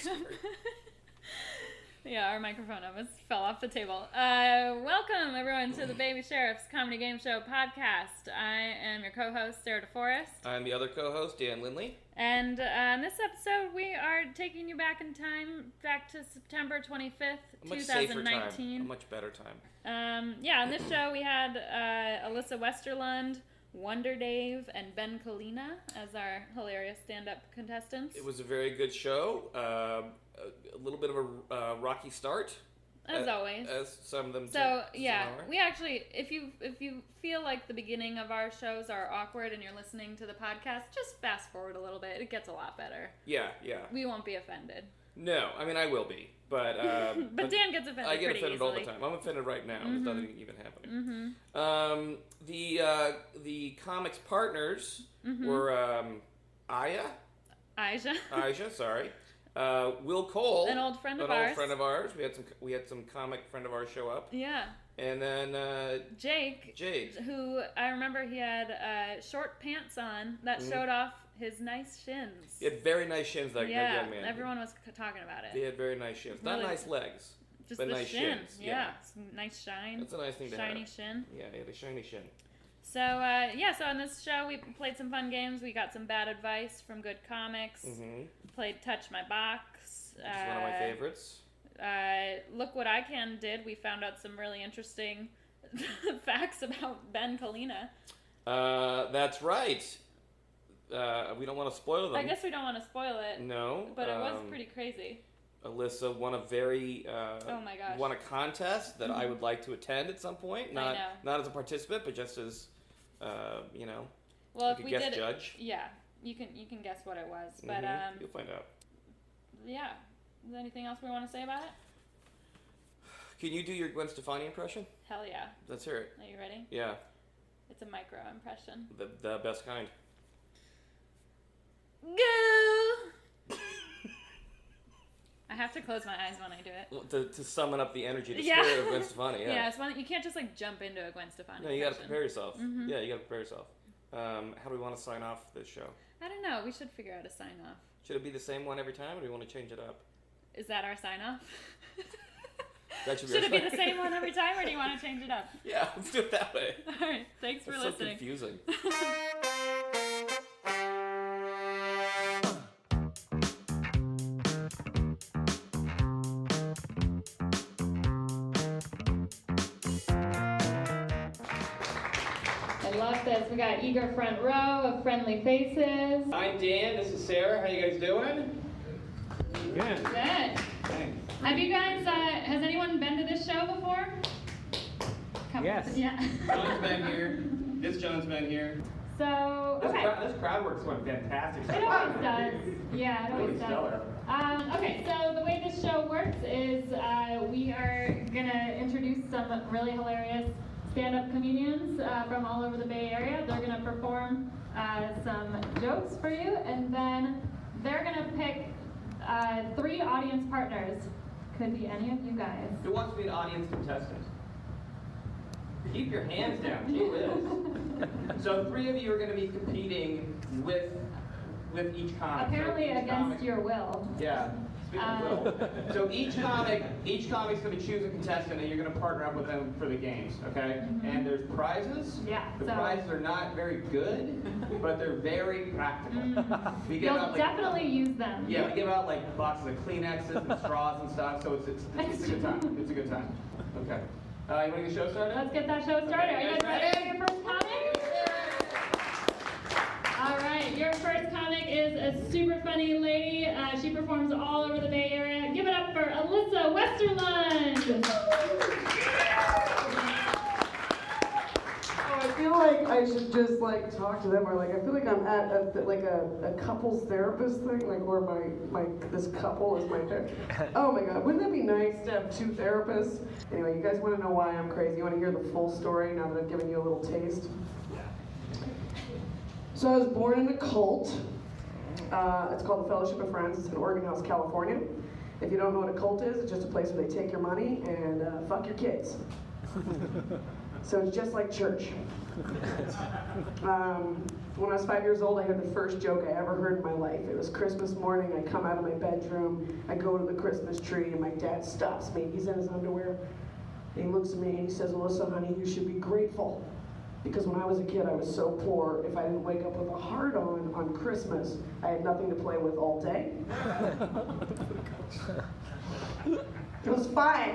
welcome. Yeah, our microphone almost fell off the table. Welcome, everyone, to the Baby Sheriff's Comedy Game Show podcast. I am your co-host, Sara DeForest. I'm the other co-host, Dan Lindley. And in this episode, we are taking you back in time, back to September 25th, 2019. A much better time. On this show, we had Alyssa Westerlund, Wonder Dave, and Ben Kolina as our hilarious stand-up contestants. It was a very good show. A little bit of a rocky start, as always. As some of them. We actually, if you feel like the beginning of our shows are awkward and you're listening to the podcast, just fast forward a little bit. It gets a lot better. Yeah. We won't be offended. No, I mean I will be, but but Dan gets offended. I get offended easily. all the time. I'm offended right now. There's nothing even happening. The comics partners were Aisha, sorry. Will Cole, an old friend of ours. We had some comic friend of ours show up. Yeah. And then Jake, who I remember he had short pants on that showed off his nice shins. He had very nice shins, that young man. Everyone was talking about it. He had very nice shins. Not nice legs, just but the nice shin. shins. Yeah. Some nice shine. That's a nice thing to have. Shiny shin. Yeah, he had a shiny shin. So, so on this show, we played some fun games. We got some bad advice from good comics. Played Touch My Box. Which is one of my favorites. Look What I Can did. We found out some really interesting facts about Ben Kolina. That's right. We don't want to spoil them. I guess we don't want to spoil it. No. But it was pretty crazy. Alyssa won oh my gosh. Won a contest that I would like to attend at some point. Not as a participant, but just as well, like if a we guest did judge. Yeah, you can guess what it was, but you'll find out. Yeah. Is there anything else we want to say about it? Can you do your Gwen Stefani impression? Hell yeah. Let's hear it. Are you ready? Yeah. It's a micro impression. The best kind. Go! I have to close my eyes when I do it. Well, to summon up the energy, the spirit of Gwen Stefani. Yeah. Yeah, it's fun. You can't just jump into a Gwen Stefani. No, you got to prepare yourself. Mm-hmm. Yeah, you got to prepare yourself. How do we want to sign off this show? I don't know. We should figure out a sign off. Should it be the same one every time, or do we want to change it up? Is that our sign off? That should it be the same one every time, or do you want to change it up? Yeah, let's do it that way. All right. Thanks for listening. So confusing. I love this. We got eager front row of friendly faces. I'm Dan. This is Sara. How you guys doing? Good. Good. Thanks. Have you guys, has anyone been to this show before? Yes. Yeah. John's been here. John's been here. So, okay. This crowd work's going fantastic. It always does. Yeah, it always does. Stellar. Okay, so the way this show works is we are going to introduce some really hilarious stand-up comedians from all over the Bay Area. They're going to perform some jokes for you, and then they're going to pick 3 audience partners. Could be any of you guys. Who wants to be an audience contestant? Keep your hands down. Gee whiz. So 3 of you are going to be competing with each comic. Apparently against your will. Yeah. Speaking of will. So each comic's going to choose a contestant, and you're going to partner up with them for the games, okay? And there's prizes. Yeah. The prizes are not very good, but they're very practical. We give You'll out, definitely use them. Yeah, we give out like boxes of Kleenexes and straws and stuff, so it's a good time. It's a good time. Okay. You want to get the show started? Let's get that show started. Okay, Are you guys ready for your first comic? All right, your first comic is a super funny lady. She performs all over the Bay Area. Give it up for Alyssa Westerlund. I feel like I should just talk to them, or I feel like I'm at a couples therapist thing, where this couple is my therapist. Oh my God, wouldn't that be nice to have 2 therapists? Anyway, you guys want to know why I'm crazy? You want to hear the full story now that I've given you a little taste? So I was born in a cult. It's called the Fellowship of Friends. It's in Oregon House, California. If you don't know what a cult is, it's just a place where they take your money and fuck your kids. So it's just like church. When I was 5 years old, I heard the first joke I ever heard in my life. It was Christmas morning. I come out of my bedroom. I go to the Christmas tree, and my dad stops me. He's in his underwear. And he looks at me, and he says, "Alyssa, honey, you should be grateful. Because when I was a kid, I was so poor. If I didn't wake up with a heart on Christmas, I had nothing to play with all day." I was 5.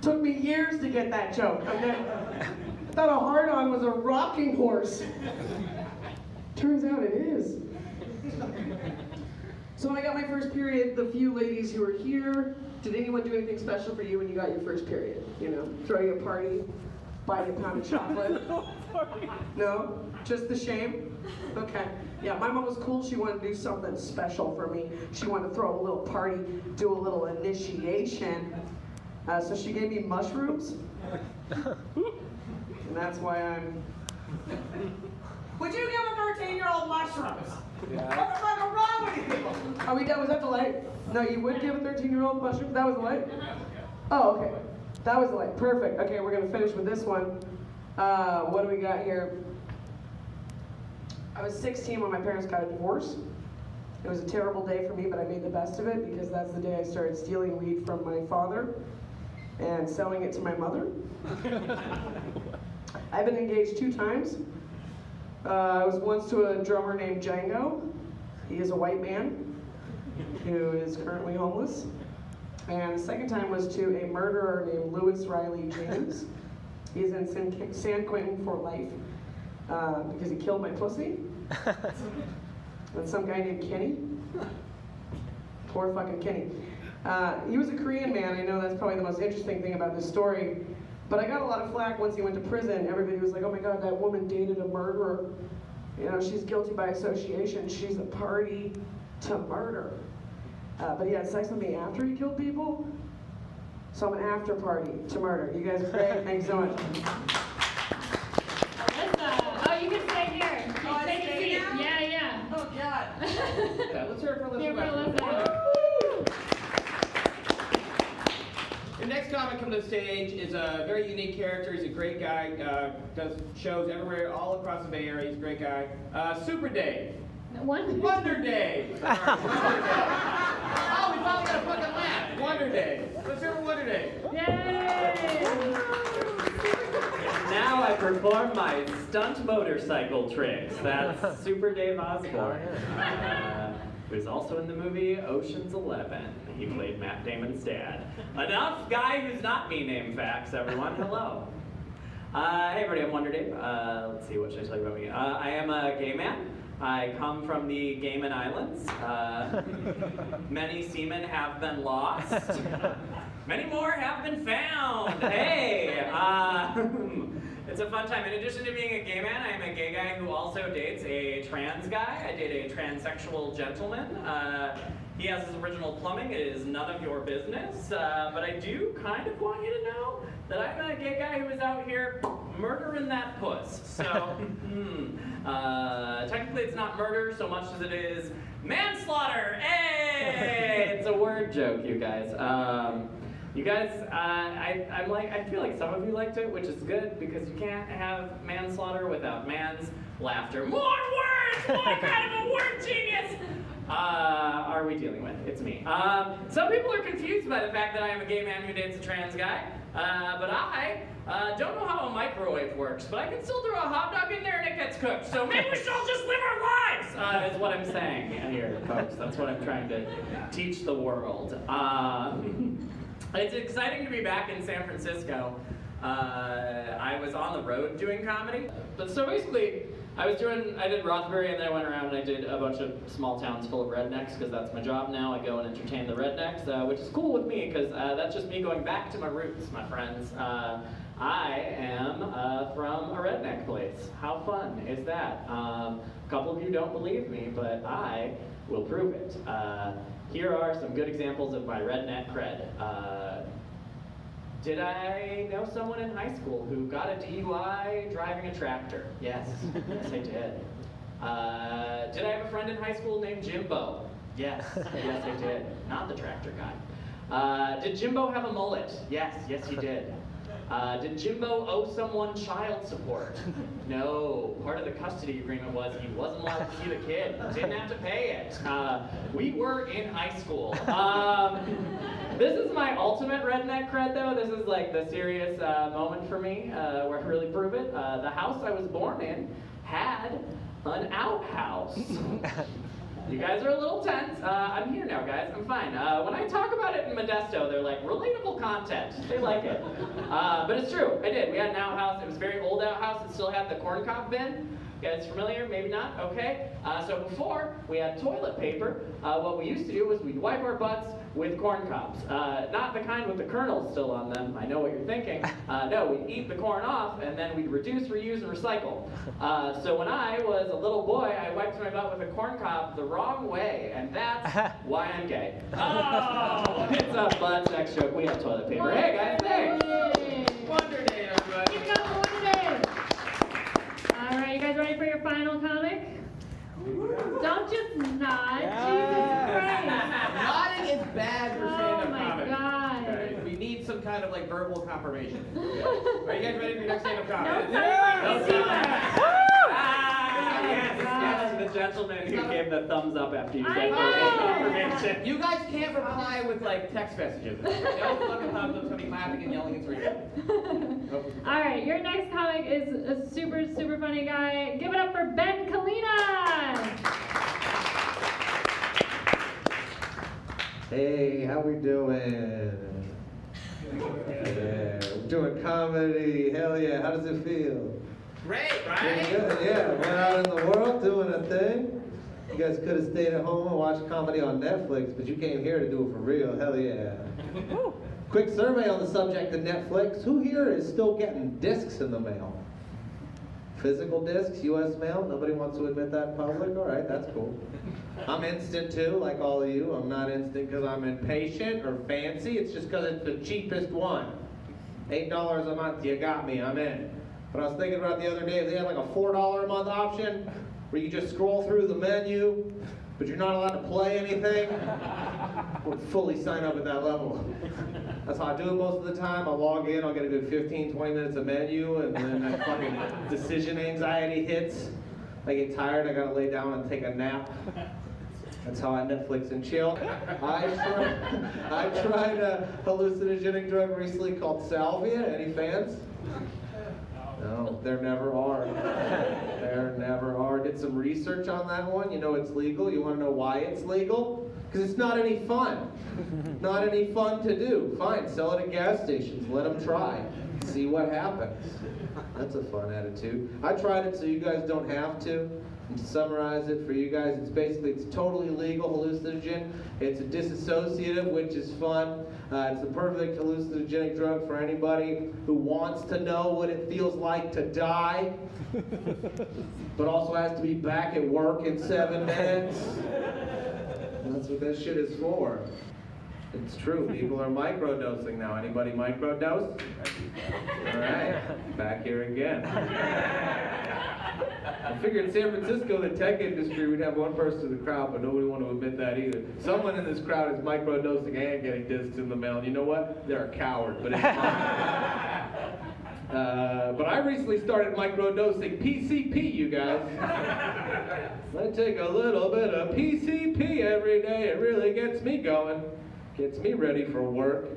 Took me years to get that joke. I thought a hard-on was a rocking horse. Turns out it is. So when I got my first period, the few ladies who were here, did anyone do anything special for you when you got your first period? You know, throw you a party, buy you a pound of chocolate? No? Just the shame? Okay. Yeah, my mom was cool. She wanted to do something special for me. She wanted to throw a little party, do a little initiation. So she gave me mushrooms. And that's why I'm... Would you give a 13-year-old mushrooms? Yeah. What the fuck is wrong with you people? Are we done? Was that the light? No, you would give a 13-year-old mushrooms? That was the light? Oh, okay. That was the light. Perfect. Okay, we're going to finish with this one. What do we got here? I was 16 when my parents got a divorce. It was a terrible day for me, but I made the best of it because that's the day I started stealing weed from my father and selling it to my mother. I've been engaged 2 times. I was once to a drummer named Django. He is a white man who is currently homeless. And the second time was to a murderer named Louis Riley James. He's in San Quentin for life because he killed my pussy. And some guy named Kenny. Poor fucking Kenny. He was a Korean man. I know that's probably the most interesting thing about this story. But I got a lot of flack once he went to prison. Everybody was like, "Oh my God, that woman dated a murderer. You know, she's guilty by association. She's a party to murder." But he had sex with me after he killed people. So I'm an after party to murder. You guys are great. Thanks so much. Alyssa. Oh, you can stay here. You Oh, I take a stay seat. now? Yeah, yeah. Oh God. Yeah, let's hear it for Here Alyssa for Westerlund. Alyssa. The next comic coming to the stage is a very unique character. He's a great guy. Does shows everywhere, all across the Bay Area. He's a great guy. Super Dave. Wonder Dave. Sorry, Wonder Dave. Oh, we finally got a fucking laugh. Wonder Dave. Let's hear for Wonder Dave. Yay! Now I perform my stunt motorcycle tricks. That's Super Dave Osborne. He was also in the movie Ocean's 11. He played Matt Damon's dad. Enough guy who's not me name facts, everyone. Hello. Hey everybody, I'm Wonder Dave. Let's see, what should I tell you about me? I am a gay man. I come from the Cayman Islands. Many seamen have been lost. Many more have been found. Hey! It's a fun time. In addition to being a gay man, I am a gay guy who also dates a trans guy. I date a transsexual gentleman. He has his original plumbing. It is none of your business. But I do kind of want you to know that I'm a gay guy who is out here murdering that puss. So, technically it's not murder so much as it is manslaughter. Hey! It's a word joke, you guys. You guys, I feel like some of you liked it, which is good because you can't have manslaughter without man's laughter. More words! What kind of a word genius are we dealing with? It's me. Some people are confused by the fact that I am a gay man who dates a trans guy, but I don't know how a microwave works, but I can still throw a hot dog in there and it gets cooked. So maybe we should all just live our lives, is what I'm saying here, folks. That's what I'm trying to teach the world. It's exciting to be back in San Francisco. I was on the road doing comedy. But so basically, I did Rothbury and then I went around and I did a bunch of small towns full of rednecks because that's my job now. I go and entertain the rednecks, which is cool with me because that's just me going back to my roots, my friends. I am from a redneck place. How fun is that? A couple of you don't believe me, but I will prove it. Here are some good examples of my redneck cred. Did I know someone in high school who got a DUI driving a tractor? Yes, yes I did. Did I have a friend in high school named Jimbo? Yes, yes I did. Not the tractor guy. Did Jimbo have a mullet? Yes, yes he did. Did Jimbo owe someone child support? No. Part of the custody agreement was he wasn't allowed to see the kid. Didn't have to pay it. We were in high school. This is my ultimate redneck cred, though. This is like the serious moment for me where I really prove it. The house I was born in had an outhouse. You guys are a little tense. I'm here now, guys. I'm fine. When I talk about it in Modesto, they're like, relatable content. They like it. But it's true. I did. We had an outhouse. It was a very old outhouse. It still had the corn cob bin. You guys familiar? Maybe not? Okay. So before, we had toilet paper. What we used to do was we'd wipe our butts with corn cobs. Not the kind with the kernels still on them. I know what you're thinking. No, we'd eat the corn off, and then we'd reduce, reuse, and recycle. So when I was a little boy, I wiped my butt with a corn cob the wrong way, and that's why I'm gay. Oh! It's a butt sex joke. We have toilet paper. Hey, guys, thanks. Wonder Day, everybody. Keep it up, Wonder Day. All right, you guys ready for your final comic? Don't just nod. Jesus Christ. Nodding is bad for stand-up Oh my comedy. God. Okay? We need some kind of like verbal confirmation. Are you guys ready for your next stand-up comedy? No, Yes, the gentleman who gave the thumbs up after you I said know. confirmation. You guys can't reply with like text messages. No fucking thumbs up, somebody clapping and yelling. It's ridiculous. All right, your next comic is a super, super funny guy. Give it up for Ben Kolina. Hey, how we doing? Yeah, we're doing comedy. Hell yeah, how does it feel? Great, Pretty right? good, yeah. Went out in the world doing a thing. You guys could have stayed at home and watched comedy on Netflix, but you came here to do it for real. Hell yeah. Quick survey on the subject of Netflix. Who here is still getting discs in the mail? Physical discs, U.S. mail? Nobody wants to admit that in public? All right, that's cool. I'm instant too, like all of you. I'm not instant because I'm impatient or fancy. It's just because it's the cheapest one. $8 a month, you got me, I'm in. But I was thinking about the other day, if they had like a $4 a month option, where you just scroll through the menu, but you're not allowed to play anything, I would fully sign up at that level. That's how I do it most of the time. I'll log in, I'll get a good 15, 20 minutes of menu, and then that fucking decision anxiety hits. I get tired, I gotta lay down and take a nap. That's how I Netflix and chill. I tried a hallucinogenic drug recently called Salvia. Any fans? No, there never are. There never are. Did some research on that one. You know it's legal. You want to know why it's legal? Because it's not any fun. Not any fun to do. Fine, sell it at gas stations. Let them try. See what happens. That's a fun attitude. I tried it so you guys don't have to. And to summarize it for you guys, it's totally legal hallucinogen. It's a disassociative, which is fun. It's the perfect hallucinogenic drug for anybody who wants to know what it feels like to die, but also has to be back at work in 7 minutes. That's what that shit is for. It's true. People are microdosing now. Anybody microdose? All right, back here again. I figured in San Francisco, the tech industry, we'd have one person in the crowd, but nobody want to admit that either. Someone in this crowd is microdosing and getting discs in the mail. And you know what? They're a coward, but it's fine. But I recently started microdosing PCP, you guys. I take a little bit of PCP every day. It really gets me going. Gets me ready for work.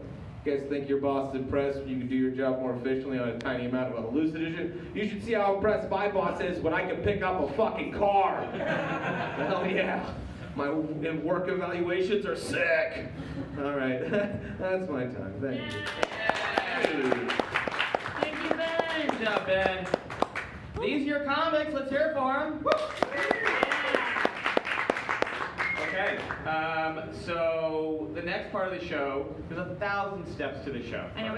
You guys think your boss is impressed when you can do your job more efficiently on a tiny amount of hallucinogen? You should see how impressed my boss is when I can pick up a fucking car. Hell yeah. My work evaluations are sick. All right, that's my time. Thank you. Thank you, Ben. Good job, Ben. These are your comics. Let's hear it for them. Okay, so the next part of the show, there's 1,000 steps to the show. I know,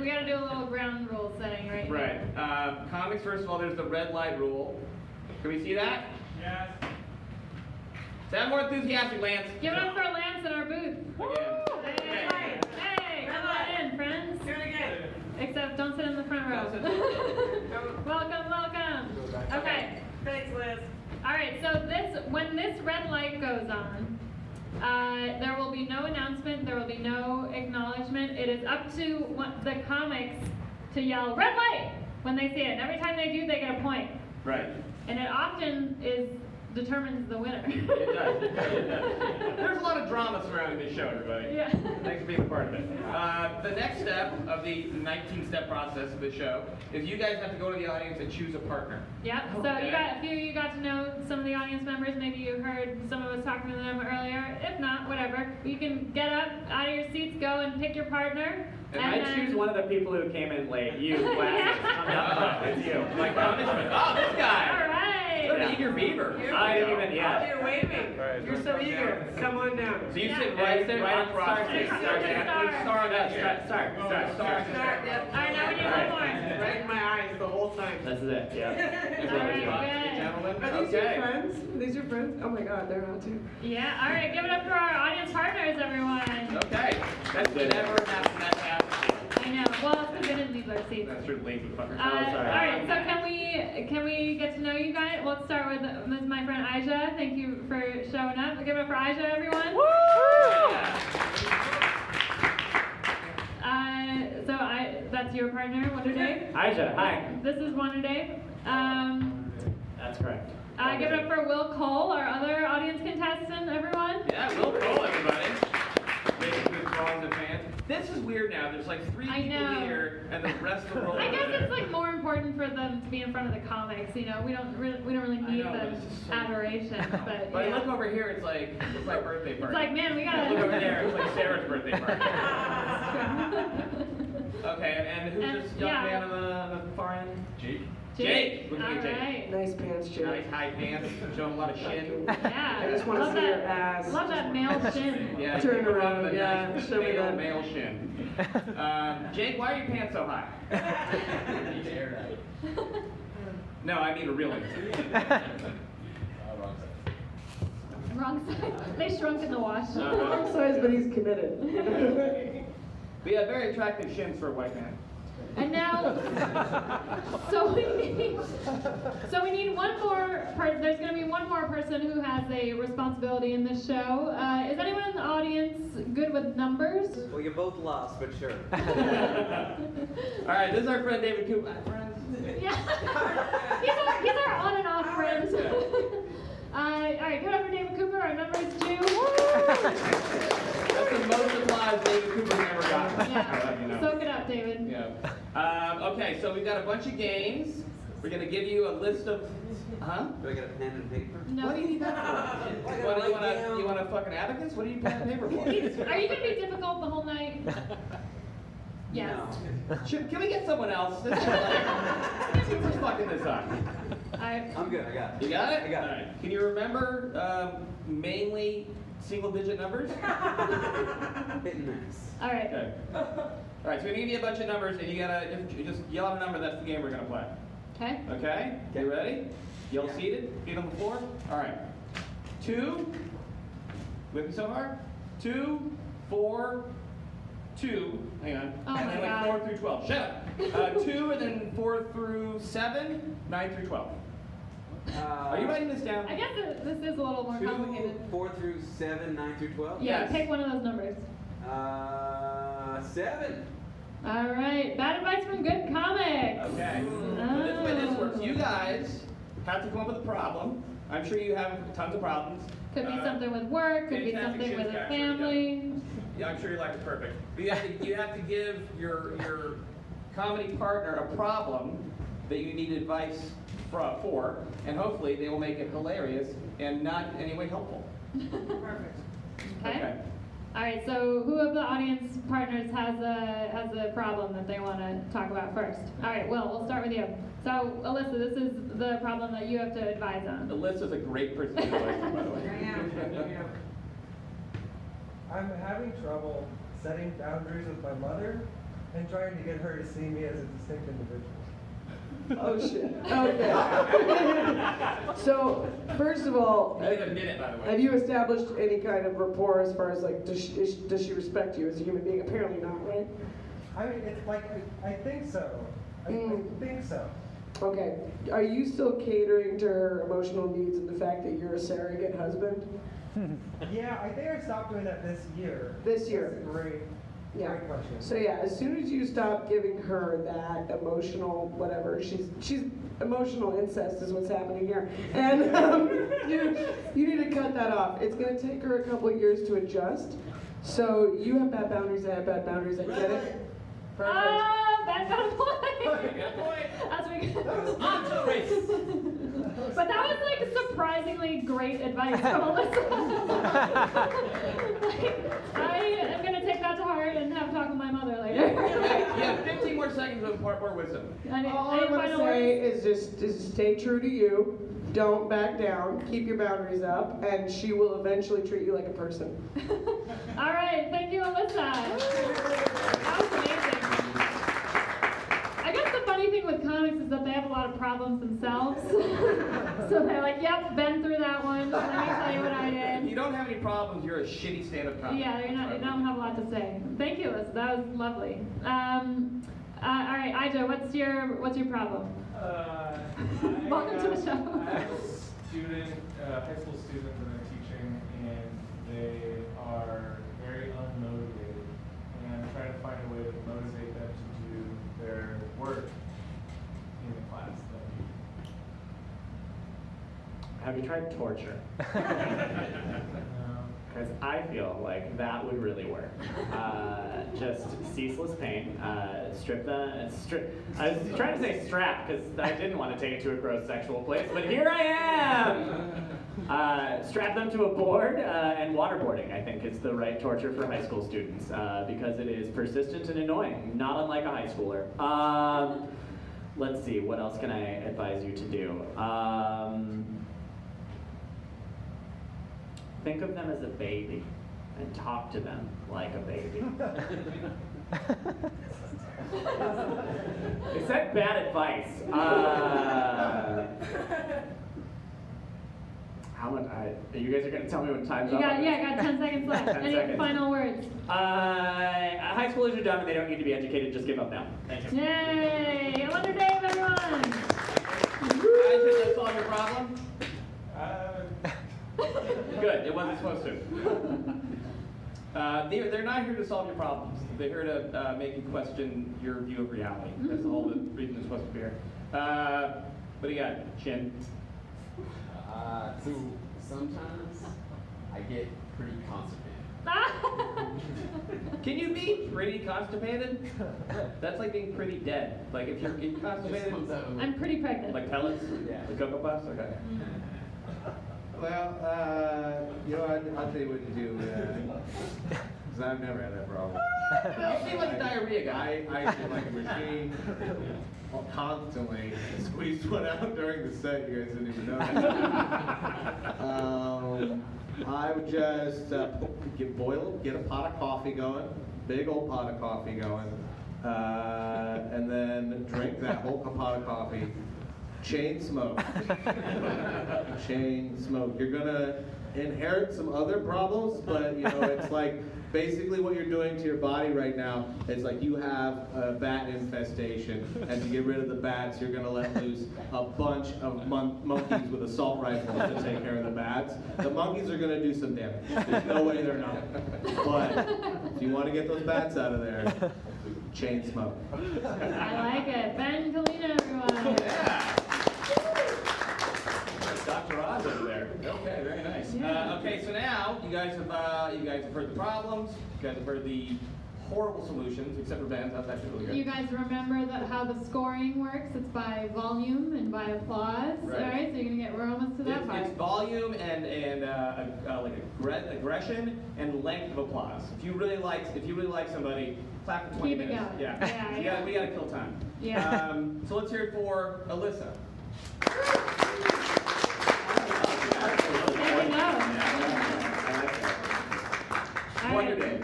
we gotta do a little ground rule setting right Right. Comics, first of all, there's the red light rule. Can we see that? Yes. Sound more enthusiastic, Lance. Give it up for Lance in our booth. Again. Hey, come on in, friends. Do it again. Except don't sit in the front row. Welcome. Okay. Thanks, Liz. All right, so when this red light goes on, there will be no announcement, there will be no acknowledgement. It is up to the comics to yell red light when they see it. And every time they do, they get a point. Right. And it often determines the winner. It does. It does. There's a lot of drama surrounding this show, everybody. Yeah. Thanks for being a part of it. The next step of the 19-step process of the show is you guys have to go to the audience and choose a partner. Yep. So Okay. a few of you got to know some of the audience members. Maybe you heard some of us talking to them earlier. If not, whatever. You can get up out of your seats, go and pick your partner. And I choose one of the people who came in late. You, Glasses. Come down front. It's you. My punishment. Oh, this guy. All right. What an eager beaver. I didn't even, yeah. You're waving. You're so eager. Come on down. So you sit Yeah. right across. Start. Start that. Start. Yep. All right, now we need one more. Right in my eyes the whole time. This is it, yeah. All right, Gentlemen. Are these your Okay. friends? Are these your friends? Oh my God, they're not too. good. Yeah. All right. Give it up for our audience partners, everyone. Okay. That's never happened. That happens. I know. Well, we didn't leave our seats. That's your lazy fucker. All right, so can we get to know you guys? Let's start with my friend Aisha. Thank you for showing up. Give it up for Aisha, everyone. Woo! That's your partner, Wonder Dave. Aisha, hi. This is Wonder Dave. That's correct. Give it up for Will Cole, our other audience contestant, everyone. Yeah, Will Cole, everybody. Making good songs and fans. This is weird now. There's like 3 I people know. here, and the rest of the world. I guess over there. it's like more important for them to be in front of the comics. You know, we don't really need I know, but the it's just so- adoration, but But I yeah. look over here, it's like my birthday It's party. like, man, we gotta. Look over there, it's like Sarah's birthday party. Okay, and who's And- this young yeah. man on the far end? Jake. Jake. Look All at Jake. right. Nice pants, Jake. Nice high pants, showing a lot of shin. Yeah. I just wanna Love see your that- ass. Love that male shin. Yeah, Turn people around, love the yeah, nice show me that. male shin. Jake, why are your pants so high? Need to air that. No, I mean a real answer. Wrong side. They shrunk in the wash. Wrong size, but he's committed. We have very attractive shins for a white man. And now, so we need one more. There's going to be one more person who has a responsibility in this show. Is anyone in the audience good with numbers? Well, you both lost, but sure. All right, this is our friend David Cooper. Yeah. he's our on and off friend. All right, give it up for David Cooper. Our number is 2. That's the most applause David Cooper's ever gotten. Yeah. You know. Soak it up, David. Yeah. Okay, so we've got a bunch of games. We're gonna give you a list of. Huh? Do I get a pen and paper? No. What do you need that for? I What, gotta you write want down. you want a fucking abacus? What do you need pen and paper for? Are you going to be difficult the whole night? Yes. No. Can we get someone else? This is like, we're just fucking this up. I'm good, I got it. You got it? I got it. All right. Can you remember mainly single-digit numbers? Hit and miss. All right. Okay. All right, so we're gonna give you a bunch of numbers, and you gotta just yell out a number. That's the game we're gonna play. Okay. Okay? You ready? Yell Yeah. seated. Feet on the floor. All right. 2. With me so far? 2, 4, 2. Hang on. Oh and my then like God. 4 through 12. Shut up. 2, and then 4 through 7, 9 through 12. Are you writing this down? I guess this is a little more 2, complicated. 4 through 7, 9 through 12? Yeah, Yes. pick one of those numbers. 7. All right. Bad advice from good comics. Okay. So this way this works. You guys have to come up with a problem. I'm sure you have tons of problems. Could be something with work. Could be fantastic something with shoes a factory, family. Yeah, I'm sure your life is perfect. But you have to give your comedy partner a problem that you need advice for, and hopefully they will make it hilarious and not in any way helpful. Perfect. Okay. All right. So who of the audience partners has a problem that they want to talk about first? All right. Will, we'll start with you. So Alyssa, this is the problem that you have to advise on. Alyssa's a great person to advise on, by the way. I am. I'm having trouble setting boundaries with my mother and trying to get her to see me as a distinct individual. Oh shit. Okay. So, first of all, I think a minute, by the way. have you established any kind of rapport as far as like, does she respect you as a human being? Apparently not, right? I mean, it's like, I think so. I think so. Okay. Are you still catering to her emotional needs and the fact that you're a surrogate husband? Yeah, I think I stopped doing that this year. This year. That's great. Yeah. Great question. So yeah, as soon as you stop giving her that emotional whatever, she's emotional incest is what's happening here, and you need to cut that off. It's gonna take her a couple of years to adjust. So you have bad boundaries. I have bad boundaries. I get it. Perfect. Bad point. That's what But that was like surprisingly great advice from Alyssa. I am gonna take that to heart and have a talk with my mother later. You have 15 more seconds of more wisdom. All I want to say is just stay true to you. Don't back down. Keep your boundaries up, and she will eventually treat you like a person. All right, thank you, Alyssa. That was amazing. I guess the funny thing with comics is that they have a lot of problems themselves. So they're like, yep, been through that one. Let me tell you what I If did. you don't have any problems, you're a shitty stand-up comic. Yeah, you don't have a lot to say. Thank you, Alyssa. That was lovely. All right, Ija, what's your problem? Welcome to the show. I have a student, high school student that I'm teaching, and they are very unmotivated. And I'm trying to find a way to motivate them to do their work in the class. Have you tried torture? Because I feel like that would really work. Just ceaseless pain. Strip the. I was trying to say strap because I didn't want to take it to a gross sexual place, but here I am. Strap them to a board and waterboarding. I think is the right torture for high school students because it is persistent and annoying, not unlike a high schooler. Let's see. What else can I advise you to do? Think of them as a baby and talk to them like a baby. Is that bad advice? How much? You guys are going to tell me when time's up? I got 10 seconds left. 10 Any seconds. final words? High schoolers are dumb and they don't need to be educated. Just give up now. Thank you. Yay! I wonder, Dave, everyone. Guys, did that solve your problem? Good, it wasn't supposed to. They're not here to solve your problems. They're here to make you question your view of reality. That's the whole reason they're supposed to be here. What do you got, Chin? So sometimes I get pretty constipated. Can you be pretty constipated? That's like being pretty dead. Like if you're constipated, I'm pretty pregnant. like pellets? Yeah. Like Cocoa Puffs? Okay. Well, I'll tell you what to do, because I've never had that problem. You seem like a diarrhea guy. I feel like a machine constantly. Squeezed one out during the set, you guys didn't even know that. I would just get a pot of coffee going, big old pot of coffee going, and then drink that whole pot of coffee. Chain smoke. Chain smoke. You're gonna inherit some other problems, but it's like basically what you're doing to your body right now is like you have a bat infestation, and to get rid of the bats, you're gonna let loose a bunch of monkeys with assault rifles to take care of the bats. The monkeys are gonna do some damage. There's no way they're not. But if you want to get those bats out of there, chain smoke. I like it. Ben Kolina, everyone. Yeah. Dr. Oz over there. Okay, very nice. Okay, so now you guys have heard the problems. You guys have heard the horrible solutions, except for Ben's. That's actually really good. You guys remember how the scoring works? It's by volume and by applause. Right. All right, so you're gonna we're almost to that part. It's volume and aggression and length of applause. If you really like somebody, clap for 20 Keep it minutes. going. Yeah. Yeah. We gotta kill time. Yeah. So let's hear it for Alyssa. There you go. All Wonder right. Day.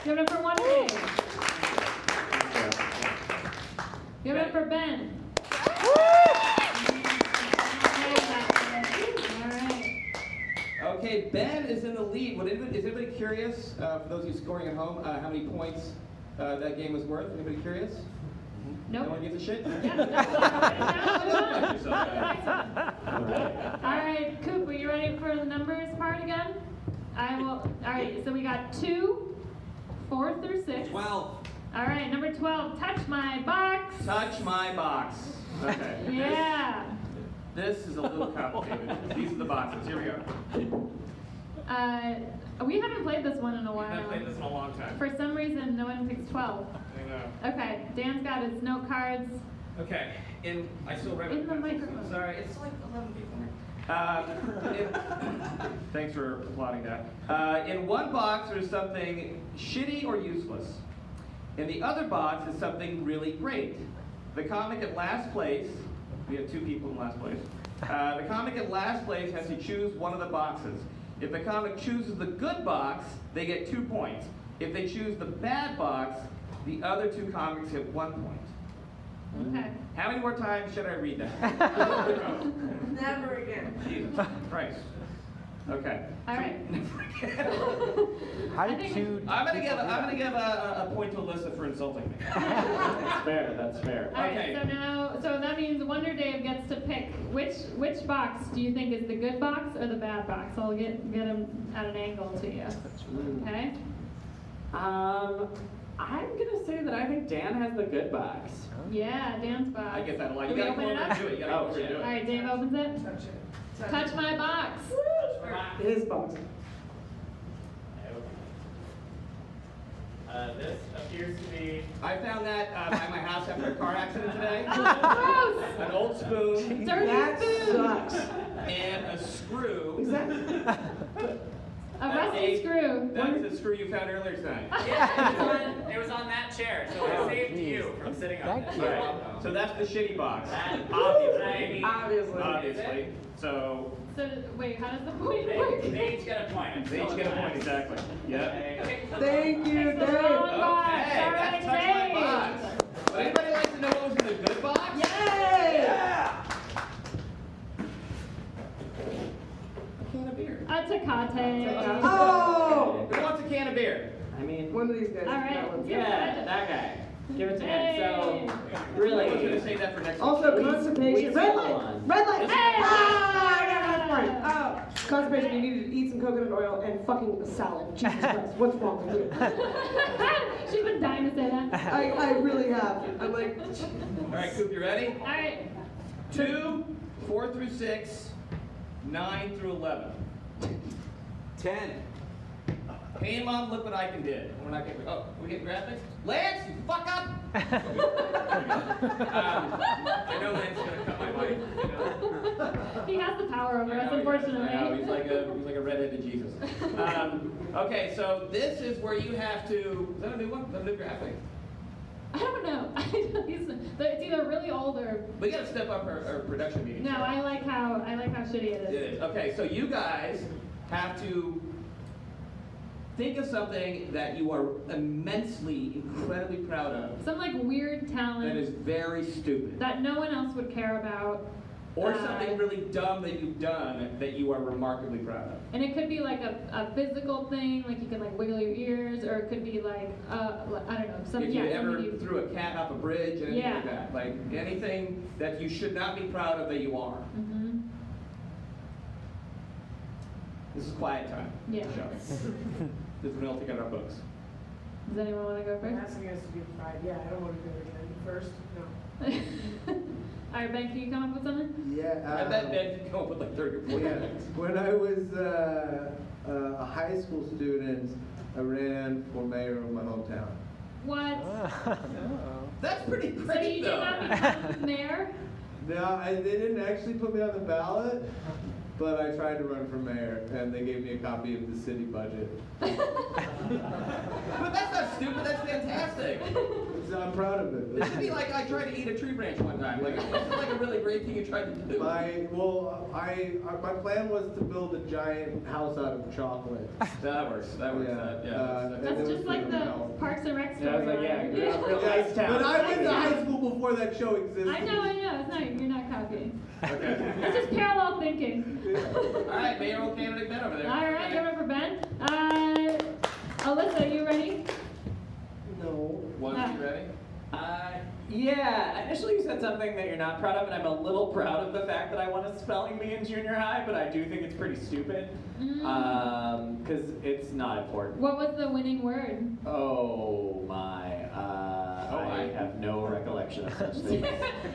Give it up for Wonder Day. Give it up for Ben. All right. Okay, Ben is in the lead. Is anybody curious, for those of you scoring at home, how many points that game was worth? Anybody curious? Nope. No one gives a shit? Yeah, that's all right, Coop, are you ready for the numbers part again? I will. All right, so we got 2, 4 through 6. 12. All right, number 12, touch my box. Touch my box. Okay. Yeah. This is a little complicated. These are the boxes. Here we go. We haven't played this one in a while. I've played this in a long time. For some reason, no one picks 12. I know. Okay, Dan's got his note cards. Okay. I still write In the microphone. Sorry, it's like 11 people. Thanks for applauding that. In one box, there's something shitty or useless. In the other box is something really great. The comic at last place, we have 2 people in last place. The comic at last place has to choose one of the boxes. If the comic chooses the good box, they get 2 points. If they choose the bad box, the other 2 comics get 1 point. Okay. How many more times should I read that? Never again. Jesus Christ. Okay. All right. How did you? I'm gonna give a point to Alyssa for insulting me. That's fair. That's fair. All right, Okay. so that means Wonder Dave gets to pick which box do you think is the good box or the bad box? I'll get him at an angle to you. Okay? I'm gonna say that I think Dan has the good box. Yeah, Dan's box. I get that a lot. Do You we gotta open go it over up? and do it. You gotta go over and do All it. right, Dave opens it. Touch it. Touch my box. His box. This appears to be. I found that by my house after a car accident today. Oh, gross! An old spoon Dirty That spoon. sucks. and a screw. Is that? A rusty screw. That's the screw you found earlier tonight. Yeah, it was on that chair, so I saved geez. you from sitting on Thank it. you. Right. So that's the shitty box. Obviously. Obviously. So So wait, how does the point They, work? they each get a point. they each get a point exactly. Yep. Thank you, It's the Dave. wrong box. Okay, All that's right, touch my Dave. box. Would anybody like to know what was in the good box? Yay! A can of beer. A Tecate. Oh! Who wants a can of beer? I mean, One of these guys. All right. that one's- yeah, that guy. Give it to him. So, I was gonna really, say that for next week. Also, We constipation. Red still light. won. Red light. Hey! Ah, I got that point. Constipation. You needed to eat some coconut oil and fucking a salad. Jesus Christ. What's wrong with you? She's been dying to say that. I really have. I'm like. All right, Coop, you ready? All right. 2, 4 through 6, 9 through 11. 10. Hey, Mom, look what I can do. We're not getting. Oh, we getting graphics? Lance, you fuck up! I know Lance is gonna cut my mic. You know? He has the power over us, I know, unfortunately. I know, he's like a redheaded Jesus. Okay, so this is where you have to. Is that a new one? Is that a new graphic? I don't know. It's either really old or. We gotta step up our production meeting. No, I like how shitty it It is. is. Okay, so you guys have to think of something that you are immensely, incredibly proud of. Some like weird talent That is very stupid. that no one else would care about. Or something really dumb that you've done that you are remarkably proud of. And it could be like a physical thing, like you can like wiggle your ears, or it could be like I don't know, something. If you Yeah, ever something you. threw a cat off a bridge, anything Yeah. like that. Like anything that you should not be proud of that you are. Mm-hmm. This is quiet time. Yeah. Show. This is when we all take out our books. Does anyone want to go You're first? asking us to be fried. Yeah, I don't want to do it again. First, no. All right, Ben, can you come up with something? Yeah. I bet Ben could come up with like 30 or 40 Yeah. minutes. When I was a high school student, I ran for mayor of my hometown. What? That's pretty So great you did though. not become mayor? No, they didn't actually put me on the ballot, but I tried to run for mayor, and they gave me a copy of the city budget. But that's not stupid, that's fantastic. So I'm proud of it. This would be like I tried to eat a tree branch one time. Like, this is like a really great thing you tried to do. My plan was to build a giant house out of chocolate. That works. That works. And That's it just was like the really Parks and Rec story. Yeah, I was like, yeah, line. real nice town. But I went to high school before that show existed. I know. It's not. You're not copying. Okay. It's just parallel thinking. All right, mayoral candidate Ben over there. All right, you're over Ben. Alyssa, you ready? No. One, you ready? Yeah, initially you said something that you're not proud of, and I'm a little proud of the fact that I won a spelling bee in junior high, but I do think it's pretty stupid. Because it's not important. What was the winning word? Oh my. I have no recollection of such things.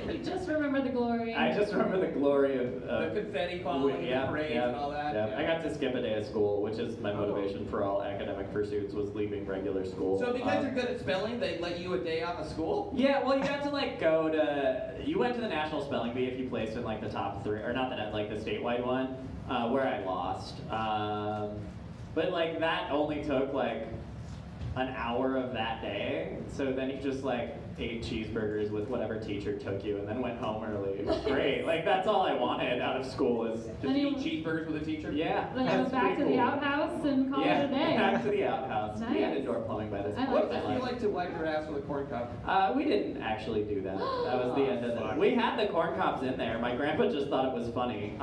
You just remember the glory. I just remember the glory of the confetti falling, the parades and all that. Yeah. I got to skip a day of school, which is my motivation for all academic pursuits, was leaving regular school. So because you're good at spelling, they let you a day off of school? Yeah, well, you got to like go to, you went to the National Spelling Bee if you placed in like the top 3, or not the, like the statewide one, where I lost. But like that only took like an hour of that day, so then you just like ate cheeseburgers with whatever teacher took you and then went home early. It was great. Like that's all I wanted out of school is to eat cheeseburgers with a teacher? Yeah. Then you go back to the outhouse and call it a day. Back to the outhouse. Nice. We had indoor plumbing by this point. What did you like to wipe your ass with a corn cob? We didn't actually do that. That was the end of it. We had the corn cobs in there. My grandpa just thought it was funny.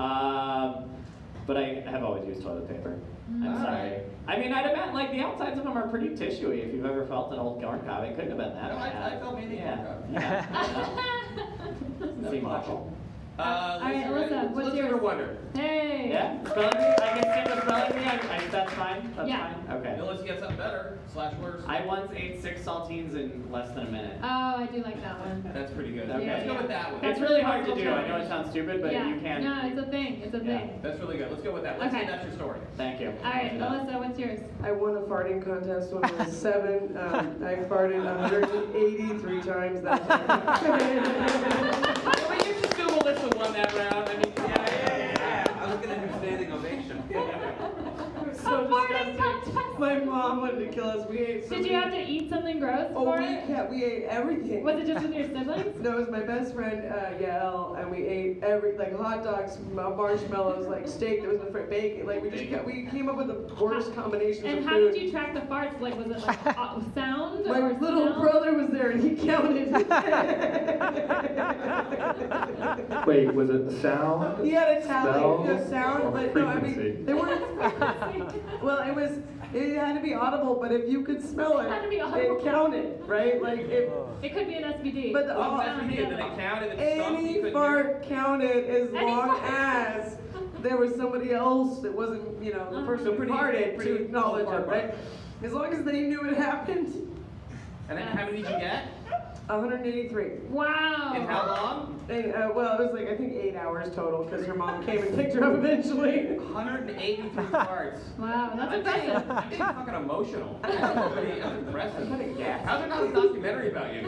But I have always used toilet paper. I'm sorry. I mean, I'd imagine, like, the outsides of them are pretty tissuey. If you've ever felt an old corn cob, it couldn't have been that bad. I felt maybe corn cob. Doesn't seem awful. All right, Alyssa, what's yours? Wonder. Hey. Yeah? Spelling bee? I can skip the spelling bee? That's fine? That's Yeah. fine? Okay. Unless you get something better, / worse. I once ate 6 saltines in less than a minute. Oh, I do like that one. That's pretty good. Okay. Let's go with that one. It's really hard to do. I know it sounds stupid, but yeah. you can. No, it's a thing. It's a thing. That's really good. Let's go with that. Let's Okay. say that's your story. Thank you. All right, Alyssa, what's yours? I won a farting contest when I was 7. I farted 183 times that time. But you just Google this and won that round. I mean, Yeah. I was gonna do standing ovation. So disgusting. My mom wanted to kill us. We ate so Did you many- have to eat something gross Oh, for we, it? yeah, we ate everything. Was it just with your siblings? No, it was my best friend, Yael, and we ate like hot dogs, marshmallows, like steak that was in the fridge, bacon. Like we came up with the worst combinations And of how food. did you track the farts? Like, was it like sound My or little smell? brother was there and he counted. Wait, was it sound? He had a tally, Spell the sound, or but no, I frequency? mean, they weren't. Well, it had to be audible, but if you could smell it, It had to be audible. it counted, right? Like if. It could be an SBD. But the- Well, oh, that's what you did. Then it counted and it stunk. You Any couldn't fart counted as Any long fart. as there was somebody else that wasn't, the person who farted pretty to acknowledge far it, right? As long as they knew it happened. And then how many did you get? 183. Wow. In how long? And, well, it was like, I think 8 hours total, because her mom came and picked her up eventually. 183 parts. Wow, that's I'm getting, impressive. I'm getting fucking emotional. That's impressive. gas. How's there not a documentary about you?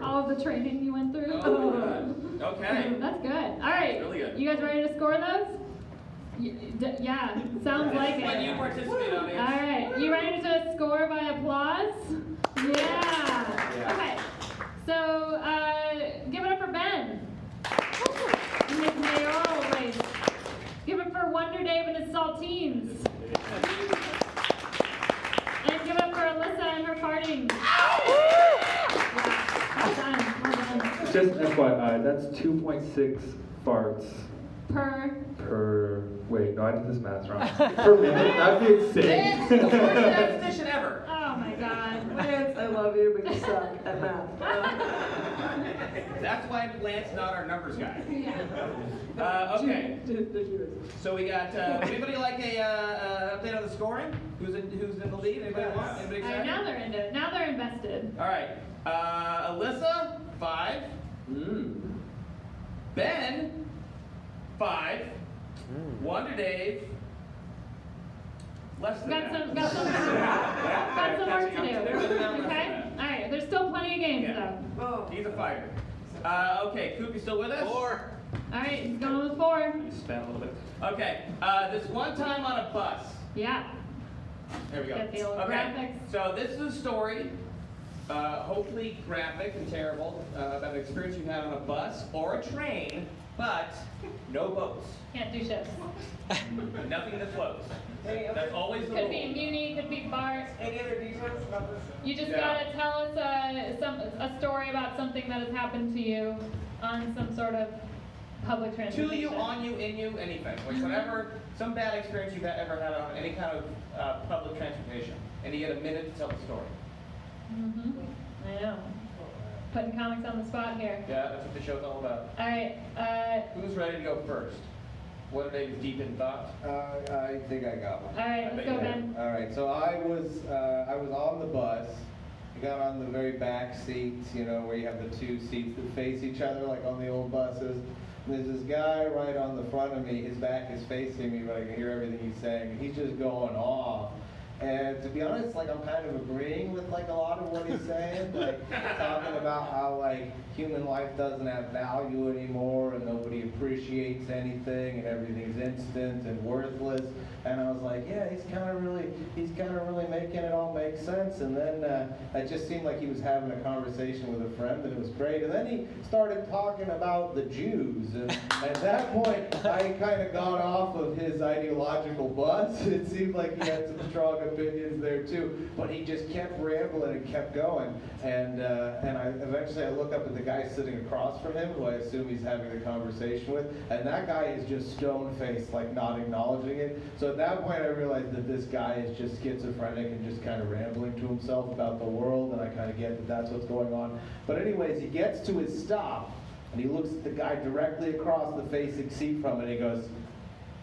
All of the training you went through. Oh, God. Okay. That's good. All right. Really good. You guys ready to score those? Yeah, sounds like When it. you participate on All it. right. You ready to score by applause? Yeah. Okay. So, give it up for Ben. In his mayoral race. Give it for Wonder Dave and his saltines. And give it up for Alyssa and her farting. Well done. Well done. Just FYI, that's 2.6 farts Per. wait, no, I did this math wrong. Per minute, that'd be insane. It's the worst statistician ever. Oh my God. Lance, I love you, but you suck at math. That's why Lance not our numbers guy. Yeah. Okay. So we got. Anybody like a update on the scoring? Who's in the lead? Anybody want? Anybody All right, excited? now they're into it. Now they're invested. All right. Alyssa 5. Ben 5. Wonder Dave. Less than Got that. some work to do. Okay? All right. There's still plenty of games Yeah. though. He's a fighter. Okay, Coop, you still with us? 4. All right. He's going with 4. Spent a little bit. Okay. This one time on a bus. Yeah. There we go. Get the old Okay. graphics. So this is a story, hopefully graphic and terrible, about an experience you had on a bus or a train, but no boats. Can't do shit. Nothing that floats. That's always the Could rule. be Muni. Could be BART. Any other details about this? You just Yeah. gotta tell us a story about something that has happened to you on some sort of public To transportation. you, on you, in you, anything. Like whatever, some bad experience you've ever had on any kind of public transportation. And you get a minute to tell the story. I know. putting comics on the spot here. Yeah, that's what the show's all about. All right. Who's ready to go first? What are they deep in thought? I think I got one. All right, let's go, Ben. All right, so I was on the bus. I got on the very back seats, you know, where you have the two seats that face each other, like on the old buses. And there's this guy right on the front of me. His back is facing me, but I can hear everything he's saying. And he's just going off. And to be honest, like, I'm kind of agreeing with like a lot of what he's saying, like talking about how like human life doesn't have value anymore and nobody appreciates anything and everything's instant and worthless. And I was like, yeah, he's kind of really making it all make sense. And then it just seemed like he was having a conversation with a friend, and it was great. And then he started talking about the Jews. And at that point, I kind of got off of his ideological bus. It seemed like he had some strong opinions there too, but he just kept rambling and kept going. And I eventually look up at the guy sitting across from him, who I assume he's having the conversation with, and that guy is just stone-faced, like not acknowledging it. So at that point I realized that this guy is just schizophrenic and just kind of rambling to himself about the world, and I kind of get that that's what's going on. But anyways, he gets to his stop, and he looks at the guy directly across the facing seat from him, and he goes,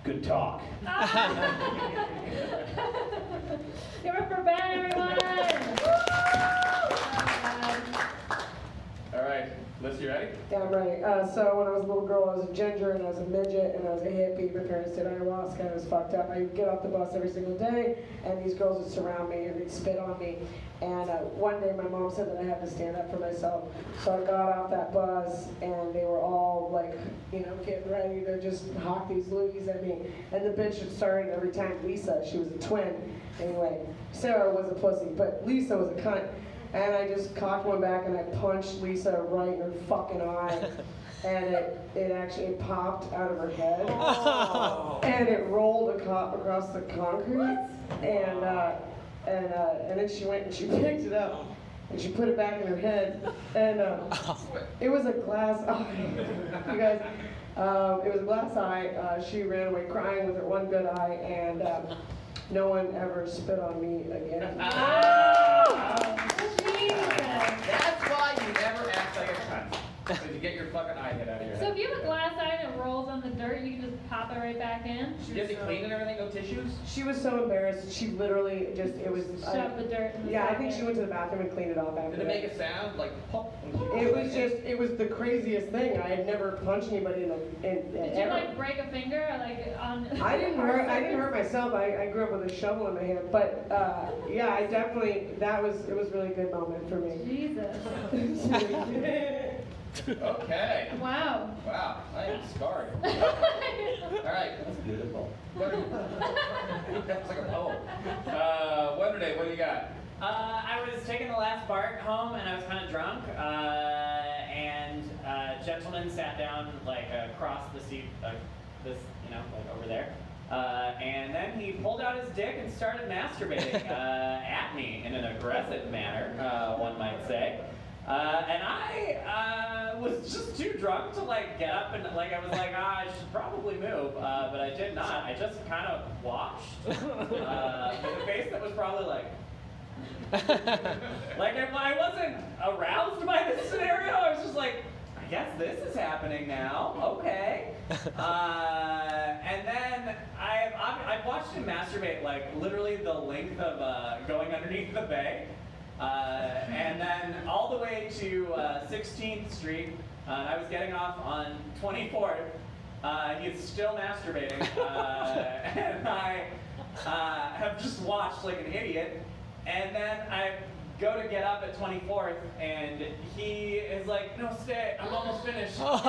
"Good talk." Give it for Ben, everyone! All right, Liz, you ready? Yeah, I'm ready. So when I was a little girl, I was a ginger and I was a midget and I was a hippie. My parents did ayahuasca and I was fucked up. I would get off the bus every single day and these girls would surround me and they'd spit on me. And one day my mom said that I had to stand up for myself. So I got off that bus and they were all like, you know, getting ready to just hawk these loogies at me. And the bitch had started every time. Lisa, she was a twin. Anyway, Sara was a pussy, but Lisa was a cunt. And I just cocked one back and I punched Lisa right in her fucking eye. And it actually popped out of her head. Oh. And it rolled across the concrete. And then she went and she picked it up. And she put it back in her head. And it was a glass eye. You guys, it was a glass eye. She ran away crying with her one good eye. And no one ever spit on me again. That's why you never act like a cunt. So you get your fucking eye hit out of your head. So if you have a glass eye and it rolls on the dirt, you can just pop it right back in? You have to clean it and everything, no tissues? She was so embarrassed. She literally just, it was... Shove the dirt in the Yeah, I think pocket. she went to the bathroom and cleaned it off after Did it that. make a sound? Like, pop? It was just, it was the craziest thing. I had never punched anybody Did you like break a finger or like on? I didn't hurt myself. I grew up with a shovel in my hand, but yeah, I definitely, it was a really good moment for me. Jesus. Okay. Wow. Wow, I am scarred. All right. That's beautiful. That's like a poem. Wonder Day, what do you got? I was taking the last BART home and I was kind of drunk, and a gentleman sat down like across the seat, this, you know, like over there. And then he pulled out his dick and started masturbating at me in an aggressive manner, one might say. And I was just too drunk to like get up and like I was like, I should probably move, but I did not. I just kind of watched with a face that was probably like I wasn't aroused by this scenario. I was just like, I guess this is happening now. Okay. And then I've watched him masturbate like literally the length of going underneath the bay. And then all the way to 16th Street, and I was getting off on 24th. He is still masturbating, and I have just watched like an idiot. And then I go to get up at 24th, and he is like, "No, stay. I'm almost finished." I'm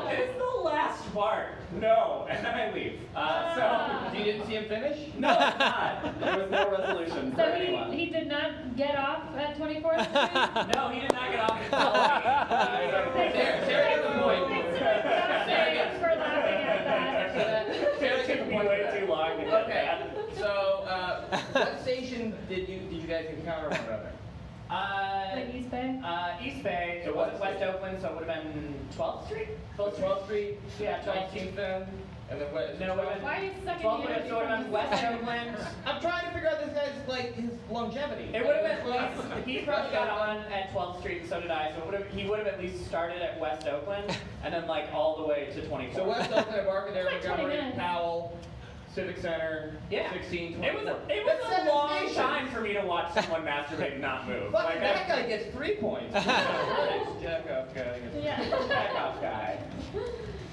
like, it's the last part. No, and then I leave. So you didn't see him finish? No, it's not. There was no resolution for So anyone. he did not get off at 24th Street? No, he did not get off until Sarah gets the point. Thanks for laughing at that. Sarah gets the point. Way too long. Okay. So, what station did you guys encounter one another? Like East Bay? East Bay. So It what wasn't West Oakland, so it would have been 12th Street? 12th Street? Yeah, 12th Street then? And then what? No, Why are you sucking 12 the would have energy sort of from been the West sun? Oakland. I'm trying to figure out this guy's, like, his longevity. It would have been at least, he probably got on at 12th Street, and so did I, so he would have at least started at West Oakland, and then like all the way to 24. So West Oakland, Embarcadero, It's like 20 Montgomery, minutes. Powell, Civic Center, Yeah. 16, It 24. was a That's seven long stations. time for me to watch someone masturbate and not move. Fuck, Like, that guy gets 3 points. Jack off guy. Yeah. Back off guy.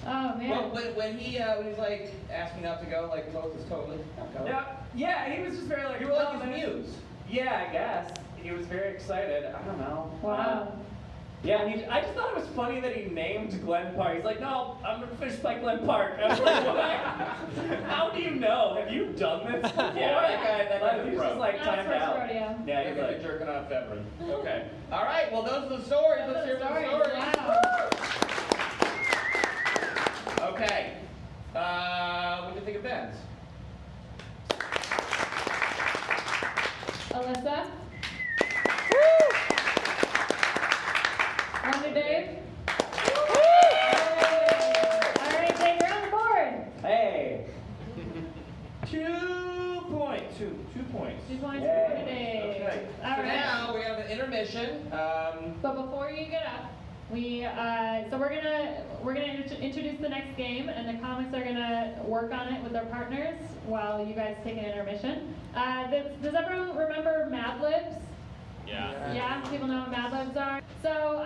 Oh man. Well, when he was like asked me not to go, like both was totally. Not going. Yeah, he was just very like. You were like "Oh, his man." muse. Yeah, I guess. He was very excited. I don't know. Wow. Yeah, I just thought it was funny that he named Glen Park. He's like, no, I'm gonna fish by Glen Park. I was like, what? How do you know? Have you done this before? Yeah, that guy's a He was pro. just like Not timed his first out. rodeo. Yeah, He's he's like like, jerking off veteran. Okay. All right. Well, those are the stories. Let's hear some stories. Wow. Okay. What do you think of Ben's? Alyssa? Wonder Dave? Alright, Dave, you're on the board. hey. 2 points. 2 points. 2 points Yeah. for Wonder Dave. Okay. So Alright. now we have an intermission. But before you get up, we're gonna introduce the next game, and the comics are gonna work on it with their partners while you guys take an intermission. Does everyone remember Mad Libs? Yeah. Yeah, people know what Mad Libs are. So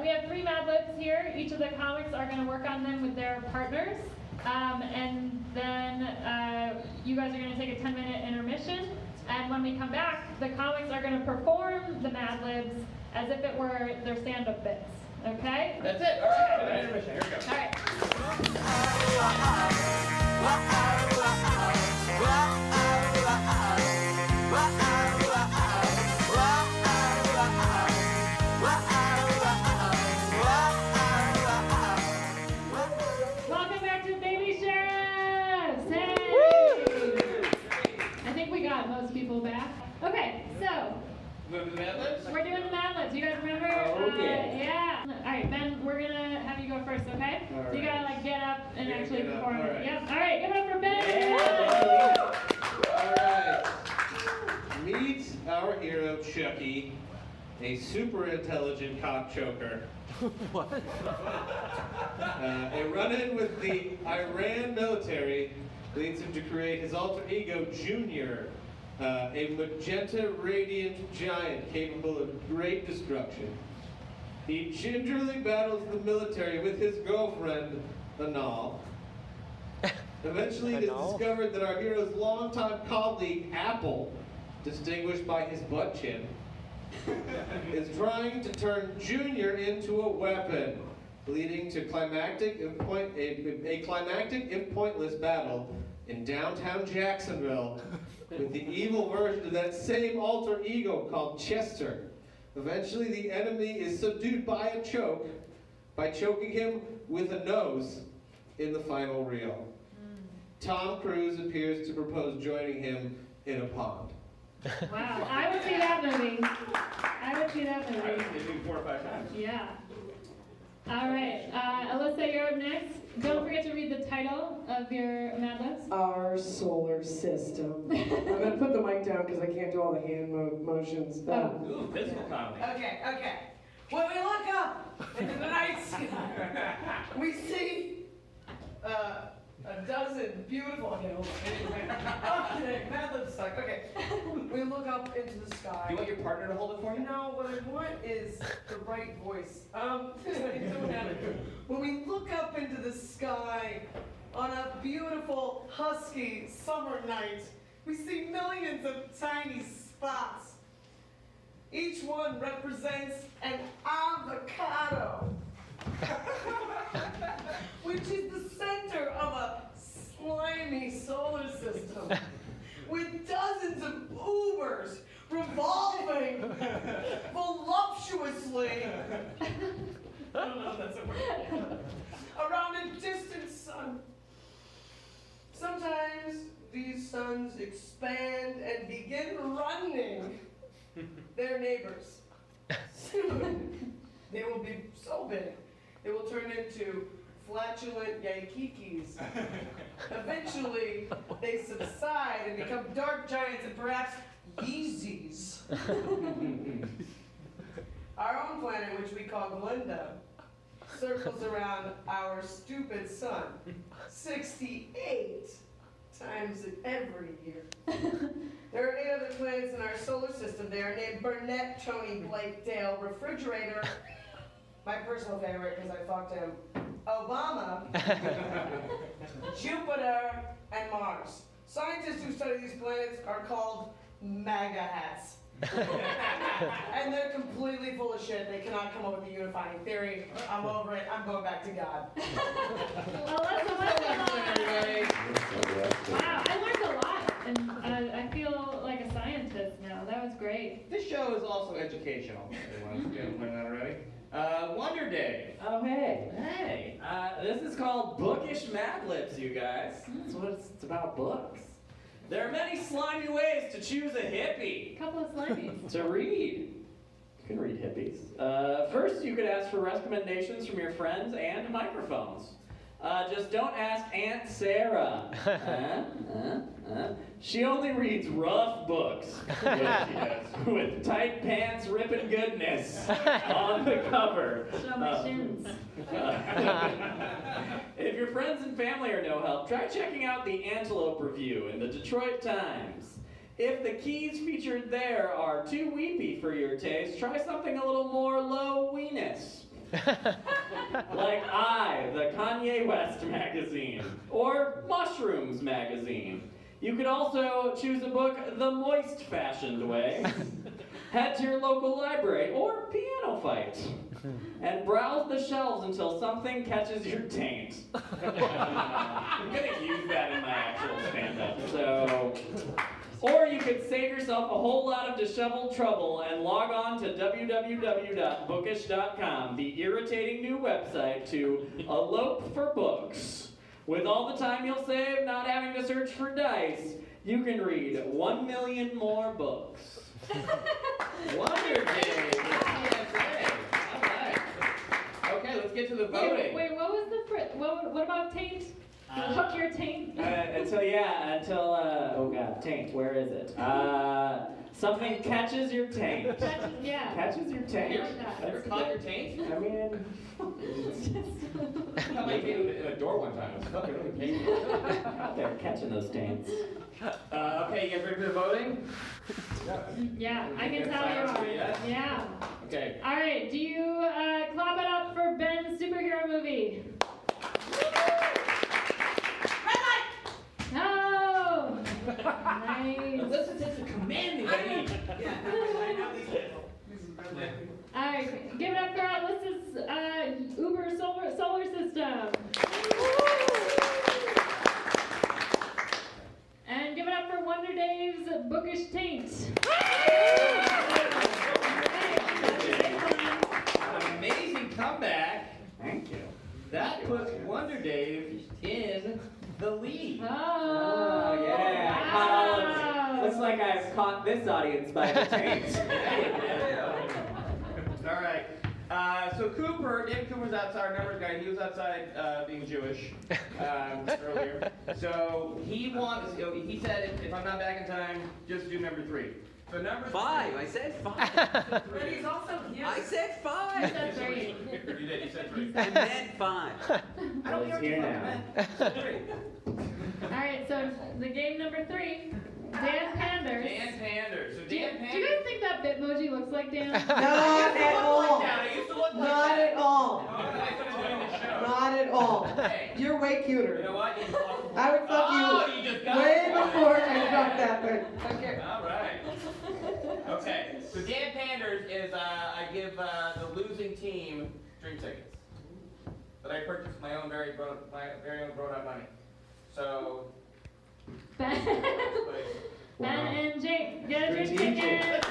we have 3 Mad Libs here. Each of the comics are gonna work on them with their partners, and then you guys are gonna take a 10-minute intermission. And when we come back, the comics are gonna perform the Mad Libs as if it were their stand-up bits. Okay? That's it. All right. An intermission. Here we go. All right. Welcome back to Baby Sheriffs! Hey! I think we got most people back. Okay, so Move to the Mad Libs. we're doing the Mad Libs. You guys remember? Okay. Yeah. All right, Ben, we're gonna have you go first, okay? All So you gotta right. like get up and Yeah, actually get up, perform all it. right. Yep. All right, give it up for Ben. All right. Meet our hero, Chucky, a super intelligent cockchoker. What? A run-in with the Iran military leads him to create his alter ego, Junior, a magenta radiant giant capable of great destruction. He gingerly battles the military with his girlfriend, Anal. Eventually, it is Anal? discovered that our hero's longtime colleague, Apple, distinguished by his butt chin, is trying to turn Junior into a weapon, leading to a climactic if pointless battle in downtown Jacksonville with the evil version of that same alter ego called Chester. Eventually, the enemy is subdued by choking him with a nose in the final reel. Tom Cruise appears to propose joining him in a pond. Wow, I would see that movie. I would see that I movie. think they do 4 or 5 times. Yeah. All right, Alyssa, you're up next. Don't forget to read the title of your Mad Libs. Our solar system. I'm gonna put the mic down because I can't do all the hand motions. Ooh, physical comedy. Okay. When we look up into the night sky, we see a dozen beautiful. Okay, hold on. Okay, Mad Libs suck. Okay, we look up into the sky. Do you want your partner to hold it for you? No, what I want is the right voice. I don't have it. When we look up into the sky on a beautiful, husky summer night, we see millions of tiny spots. Each one represents an avocado, which is the center of a slimy solar system with dozens of Ubers revolving voluptuously I don't know if that's a word. Around a distant sun. Sometimes these suns expand and begin running their neighbors. Soon they will be so big they will turn into flatulent yaikikis. Eventually, they subside and become dark giants and perhaps Yeezys. Our own planet, which we call Glenda, circles around our stupid sun 68 times every year. There are 8 other planets in our solar system. They are named Burnett, Tony, Blake, Dale, Refrigerator, my personal favorite because I fucked him, Obama, Jupiter, and Mars. Scientists who study these planets are called MAGA hats. And they're completely full of shit. They cannot come up with a unifying theory. I'm over it. I'm going back to God. Alyssa Westerlund. Wow, I learned a lot, and I feel like a scientist now. That was great. This show is also educational. If you want to that already. Wonder Day. Oh, hey. Hey. This is called Bookish Mad Libs, you guys. That's what it's about, books. There are many slimy ways to choose a hippie. Couple of slimies. To read. You can read hippies. First, you could ask for recommendations from your friends and microphones. Just don't ask Aunt Sara. She only reads rough books. Yes, she does. With tight pants ripping goodness on the cover. Show my shins. If your friends and family are no help, try checking out the Antelope Review in the Detroit Times. If the keys featured there are too weepy for your taste, try something a little more low-weeness. Like the Kanye West magazine, or Mushrooms magazine. You could also choose a book the moist-fashioned way. Head to your local library, or Pianofight, and browse the shelves until something catches your taint. I'm gonna use that in my actual stand-up, so... Or you could save yourself a whole lot of disheveled trouble and log on to www.bookish.com, the irritating new website to elope for books. With all the time you'll save not having to search for dice, you can read 1 million more books. Wonder Day. Alright. Okay, let's get to the voting. Wait, what was the what about taint? Hook your taint? Oh god, taint, where is it? Something catches your taint. Catches your taint. Ever caught your taint? I mean... I might be in a door one time. I was fucking really painful. Out there catching those taints. Okay, you guys ready for the voting? Yeah, I can tell you are. Yes? Yeah. Okay. All right, do you clap it up for Ben's superhero movie? No! Nice. Listen to the commanding lady. Alright, give it up for Alyssa's Uber solar system. And give it up for Wonder Dave's Bookish Taint. An amazing comeback. Thank you. That puts Wonder Dave in the lead. Oh yeah. Wow. Looks like I've caught this audience by the taint. All right. So David Cooper's outside, our numbers guy. He was outside being Jewish earlier. So he said, if I'm not back in time, just do number 3. So number 5. I said 5. But he's also here. I said 5. You said 3. You did. You said 3. I meant 5. I don't He's here now. Alright, so the game number 3. Dan Panders. Dan Panders. So Do you Dan guys Panders. think that Bitmoji looks like Dan? Not at all. I used to look like Not that. at all. Oh, I started doing the show. Not at all. Hey. You're way You cuter. know what? I would fuck you just got way it. before I fucked that thing. Okay. All right. Okay. So Dan Panders is I give the losing team drink tickets that I purchased with my very own grown-up money. So. Ben and Jake, get a drink Team ticket.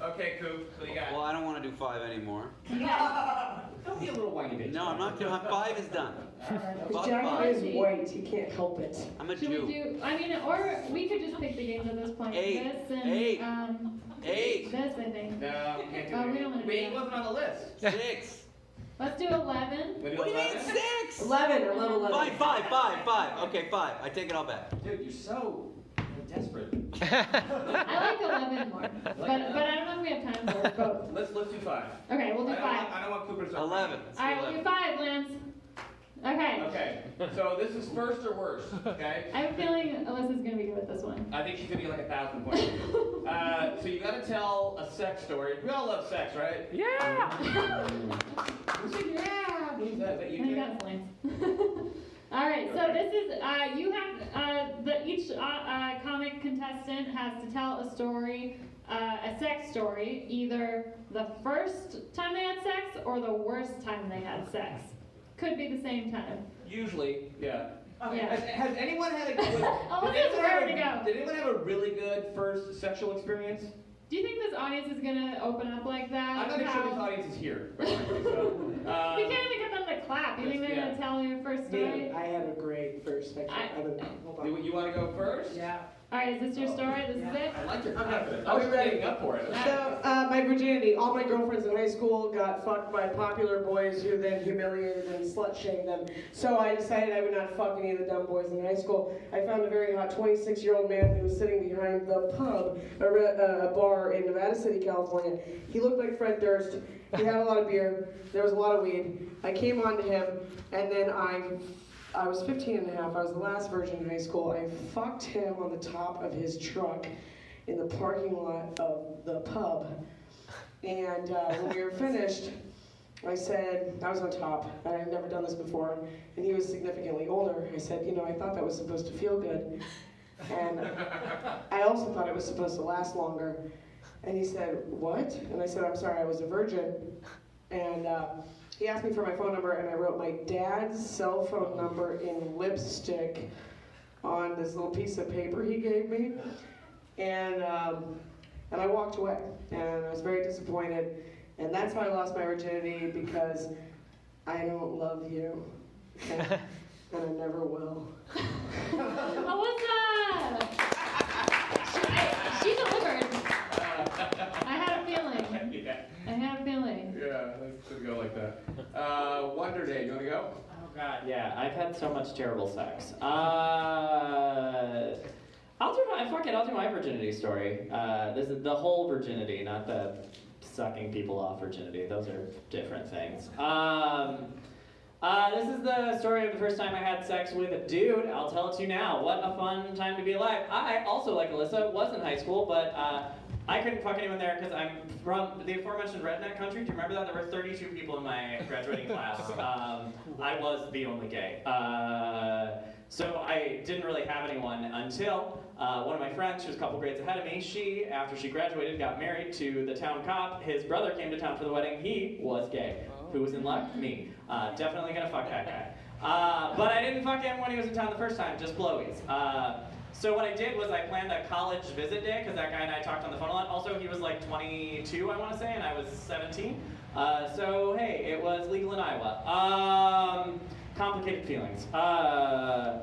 Okay, Coop. So you got. Well, I don't want to do 5 anymore. Don't be a little whiny bitch. No, I'm not doing 5 is done. Fuck Jacket 5. is white, you can't help it. I'm a Should Jew. we do? I mean, or we could just pick the games at this point. 8. This and 8. 8. This, I think. No, we can't do Oh, it. we don't wanna do Wait, that. it wasn't on the list. 6. Let's do 11. We do What do you mean 11? 6? 11. I love 11. 5. Okay, 5. I take it all back. Dude, you're so desperate. I like 11 more. But I don't know if we have time for both. Let's do 5. Okay, we'll do 5. I don't want Cooper to start. 11. All right, we'll do 5, Lance. Okay. Okay, so this is first or worst, okay? I have a feeling Alyssa's gonna be good with this one. I think she's gonna get like 1,000 points. So you gotta tell a sex story. We all love sex, right? Yeah! Who said yeah? Who's that? Is that you? You Jay? got it, Lance. All right, so this is, you have, each comic contestant has to tell a story, a sex story, either the first time they had sex or the worst time they had sex. Could be the same time. Usually, yeah. Yeah. Has anyone had a good? Alyssa's raring to go. Did anyone have a really good first sexual experience? Do you think this audience is gonna open up like that? I'm not even sure this audience is here. Right? So, We can't even get them to clap. You think they're gonna tell your first story? Me, I had a great first section. Hold on. You want to go first? Yeah. All right, is this your story? This is it? I like your confidence. Are we I was ready? standing up for it. So, my virginity. All my girlfriends in high school got fucked by popular boys who then humiliated and slut-shamed them. So I decided I would not fuck any of the dumb boys in high school. I found a very hot 26-year-old man who was sitting behind the pub, a bar in Nevada City, California. He looked like Fred Durst. He had a lot of beer. There was a lot of weed. I came on to him, and then I was 15 and a half. I was the last virgin in high school. I fucked him on the top of his truck in the parking lot of the pub. And when we were finished, I said, I was on top. I had never done this before. And he was significantly older. I said, I thought that was supposed to feel good. And I also thought it was supposed to last longer. And he said, what? And I said, I'm sorry, I was a virgin. And he asked me for my phone number, and I wrote my dad's cell phone number in lipstick on this little piece of paper he gave me. And I walked away, and I was very disappointed. And that's how I lost my virginity, because I don't love you, and I never will. Alyssa! She delivered. I had a feeling. Yeah. I had a feeling. Yeah, let's go like that. Wonder Day, you want to go? Oh God, yeah. I've had so much terrible sex. I'll do my virginity story. This is the whole virginity, not the sucking people off virginity. Those are different things. This is the story of the first time I had sex with a dude. I'll tell it to you now. What a fun time to be alive. I also, like Alyssa, was in high school, but I couldn't fuck anyone there because I'm from the aforementioned redneck country. Do you remember that? There were 32 people in my graduating class. I was the only gay. So I didn't really have anyone until one of my friends, she was a couple grades ahead of me, she, after she graduated, got married to the town cop. His brother came to town for the wedding. He was gay. Who was in luck? Me. Definitely gonna fuck that guy. But I didn't fuck him when he was in town the first time, just blowies. So what I did was I planned a college visit day, because that guy and I talked on the phone a lot. Also, he was like 22, I want to say, and I was 17. So hey, it was legal in Iowa. Complicated feelings. I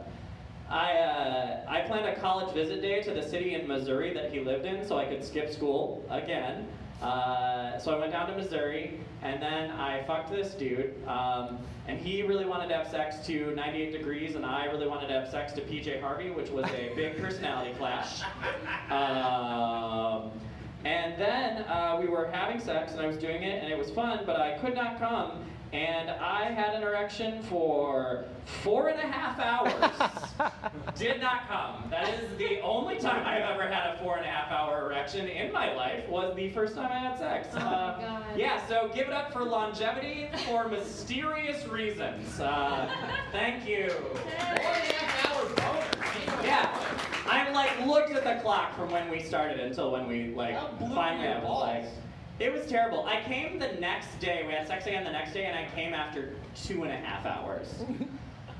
planned a college visit day to the city in Missouri that he lived in, so I could skip school again. So I went down to Missouri, and then I fucked this dude, and he really wanted to have sex to 98 Degrees, and I really wanted to have sex to PJ Harvey, which was a big personality clash. And then we were having sex, and I was doing it, and it was fun, but I could not come, and I had an erection for 4.5 hours. Did not come. That is the only time I've ever had a 4.5-hour erection in my life, was the first time I had sex. Oh my God. Yeah, so give it up for longevity for mysterious reasons. Thank you. 4.5 hour boner. Yeah. I looked at the clock from when we started until when we finally I was like, it was terrible. I came the next day, we had sex again the next day, and I came after 2.5 hours.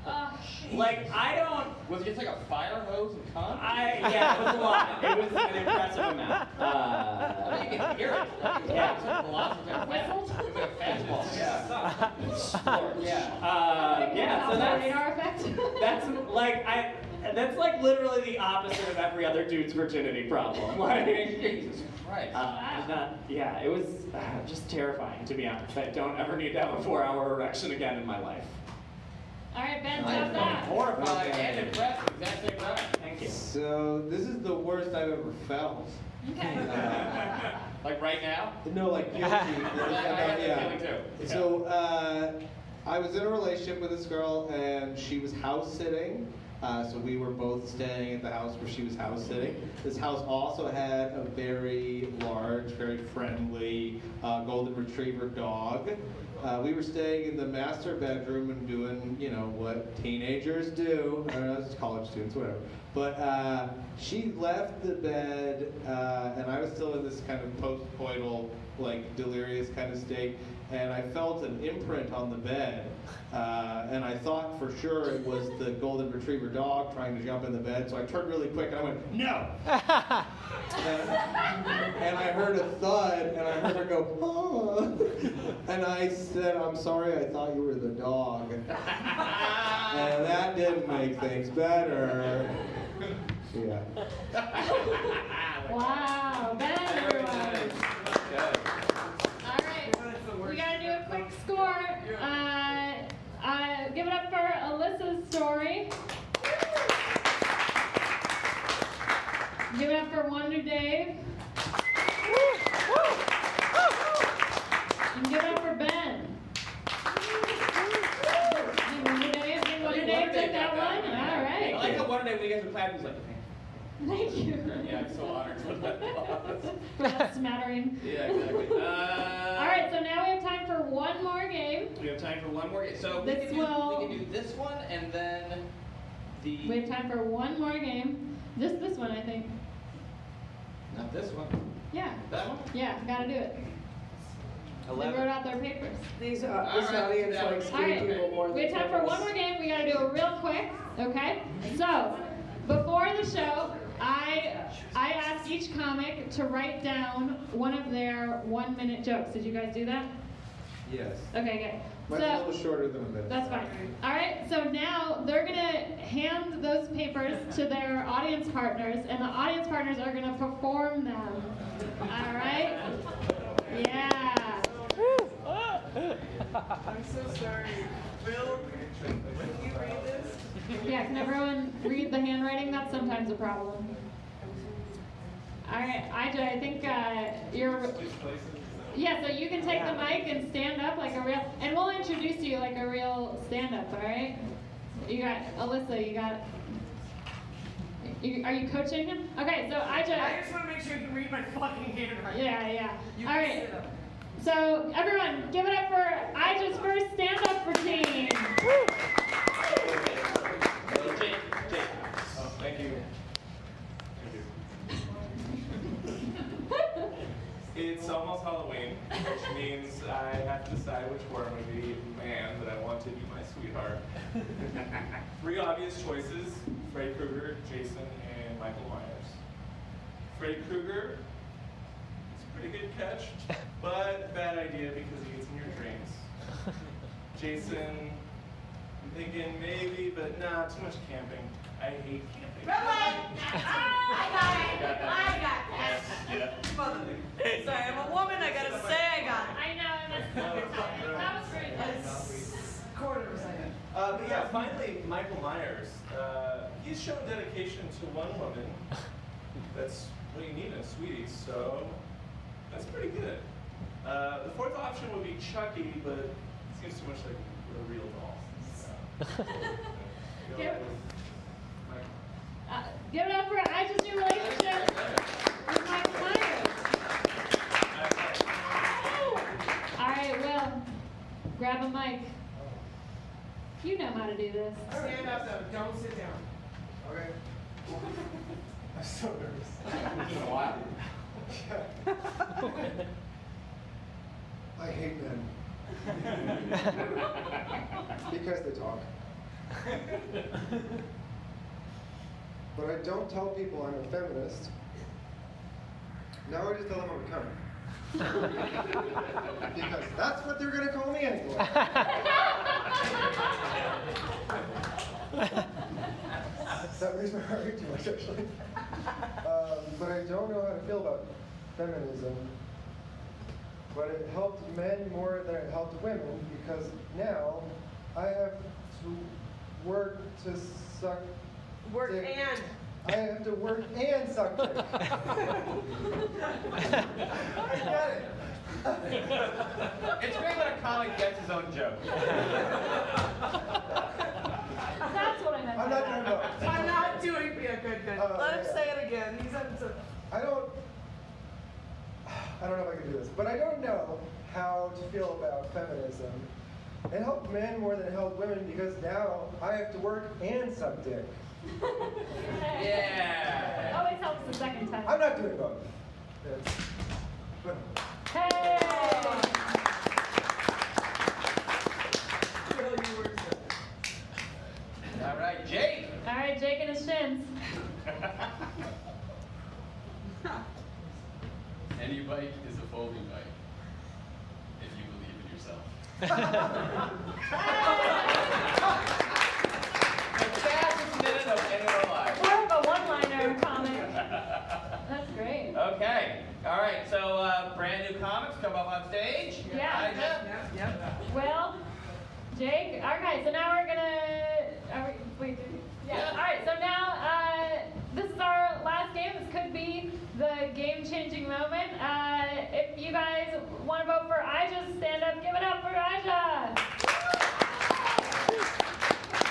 I don't... Was it just like a fire hose and cum? Yeah, it was a lot. It was an impressive amount. I think you can hear it. Yeah. It's like a fastball. Yeah. Yeah, so radar effect. that's And that's like literally the opposite of every other dude's virginity problem. Like, Jesus Christ. yeah, it was just terrifying, to be honest. I don't ever need to have a 4-hour erection again in my life. All right, Ben, stop that. Horrified and impressed at the exact same time. Thank you. So this is the worst I've ever felt. Okay. Like right now? No, like guilty. I got that feeling too. So I was in a relationship with this girl, and she was house sitting. So we were both staying at the house where she was house sitting. This house also had a very large, very friendly golden retriever dog. We were staying in the master bedroom and doing, you know, what teenagers do. I don't know, it's college students, whatever. But she left the bed, and I was still in this kind of postcoital, like delirious kind of state. And I felt an imprint on the bed, and I thought for sure it was the golden retriever dog trying to jump in the bed. So I turned really quick and I went, no! and I heard a thud, and I heard her go, oh. And I said, I'm sorry, I thought you were the dog. And that didn't make things better. Yeah. Wow, Ben, everyone. All right, we gotta do a quick score. Give it up for Alyssa's story. Give it up for Wonder Dave. And give it up for Ben. Wonder Dave took that one? All right. I like how Wonder Dave when you guys were clapping, he's like, Thank you. yeah, I'm so honored for that applause. For that smattering. Yeah, exactly. All right, so now we have time for one more game. We have time for one more game. So we This can do this one and then the... We have time for one more game. Just this one, I think. Not this one. Yeah. That one? Yeah, gotta do it. 11. They wrote out their papers. This right, audience that likes All three people right, more we than have time for one more game. We gotta do it real quick, okay? So, before the show, I asked each comic to write down one of their 1-minute jokes. Did you guys do that? Yes. Okay, good. Mine's a little shorter than a minute. That's fine. All right, so now they're gonna hand those papers to their audience partners, and the audience partners are gonna perform them. All right? Yeah. I'm so sorry. Will you read this? Yeah, can everyone read the handwriting? That's sometimes a problem. All right, I think you're... Yeah, so you can take the mic and stand up like a real... And we'll introduce you like a real stand-up, all right? You got... Alyssa, you got... Are you coaching him? Okay, so I just want to make sure you can read my fucking handwriting. Yeah. You All can right. sit up. So everyone, give it up for Ija's first stand-up routine. Oh, thank you. It's almost Halloween, which means I have to decide which one of the man that I want to be my sweetheart. 3 obvious choices: Freddy Krueger, Jason, and Michael Myers. Freddy Krueger, it's a pretty good catch, but bad idea because he gets in your dreams. Jason, I'm thinking maybe, but nah, too much camping. I hate camping. Red light! I got that. Yeah. Sorry, I'm a woman. I gotta say I got it. I know, that was great. That's quarter of a second. But yeah, finally, Michael Myers. He's shown dedication to one woman. That's what you need in a sweetie, so that's pretty good. The 4th option would be Chucky, but it seems too much like a real doll. Give it up for Ija's new relationship with Michael Myers. All right, Will, grab a mic. You know how to do this. Stand up though. Don't sit down. Okay. I'm so nervous. It's been a while. I hate men. Because they talk. But I don't tell people I'm a feminist. Now I just tell them I'm a cunt. Because that's what they're gonna call me anyway. That makes my heart rate too much, actually. But I don't know how to feel about feminism. But it helped men more than it helped women, because now I have to work to suck dick. I have to work and suck dick. I get it. It's great when a comic gets his own joke. That's what I meant. I'm not doing that. I'm not doing. Yeah, good. Let him say it again. He's on. I don't know if I can do this, but I don't know how to feel about feminism. It helped men more than it helped women, because now I have to work and suck dick. Yeah. Always helps the second time. I'm not doing both. But Hey! All right, Jake. All right, Jake and his shins. Any bike is a folding bike, if you believe in yourself. The fastest minute of any of our lives. More of a one-liner comic. That's great. Okay. All right. So brand new comics come up on stage. Yeah. Yep. Well, Jake. Okay, so now we're gonna. Wait. Yeah. All right. So now this is our last game. This could be the game-changing moment. If you guys want to vote for Aja, stand up. Give it up for Aja.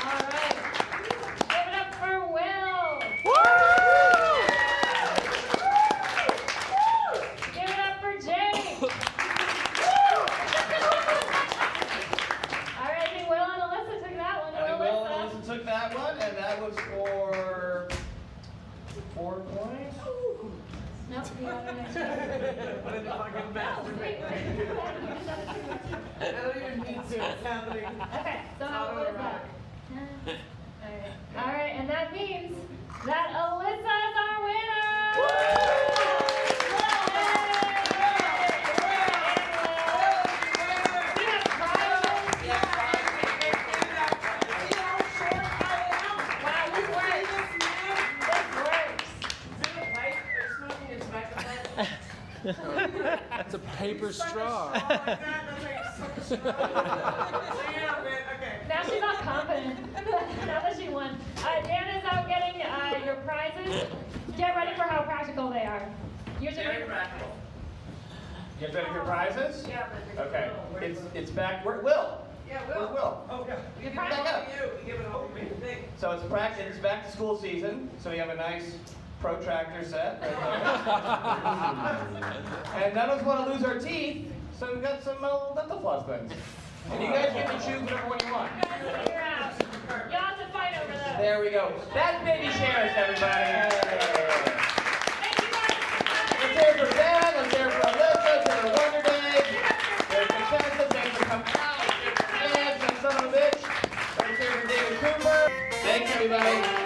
All right. Give it up for Will. Give it up for Jake. All right, I think Will and Alyssa took that one. I think Will and Alyssa took that one, and that was for 4 points. Nope, you got it next I don't even need to. It's happening. Okay, so what is that? All right, and that means that Alyssa is our winner! We have prizes. Wow, this works. This works. That's a paper straw. Now she's all confident. Now that she won. Dan is out getting your prizes. Get ready for how practical they are. Very practical. You guys ready for your prizes? Yeah. Okay. It's back. Where's Will? Yeah, Where's Will? Oh, yeah. Your Back prizes. up. You give it all to me. So it's back to school season. So we have a nice protractor set. And none of us want to lose our teeth, so we've got some dental floss things. And you guys get to choose whatever one you want. You're out. Y'all have to fight over those. There we go. That's baby chairs, everybody. Thank you guys. Let's hear it for Ben. Let's hear it for Alyssa. Let's hear it for Wonder Day. There's Consensus. Thanks for coming out. Thanks for son of a bitch. Let's hear it for David Cooper. Thanks, everybody.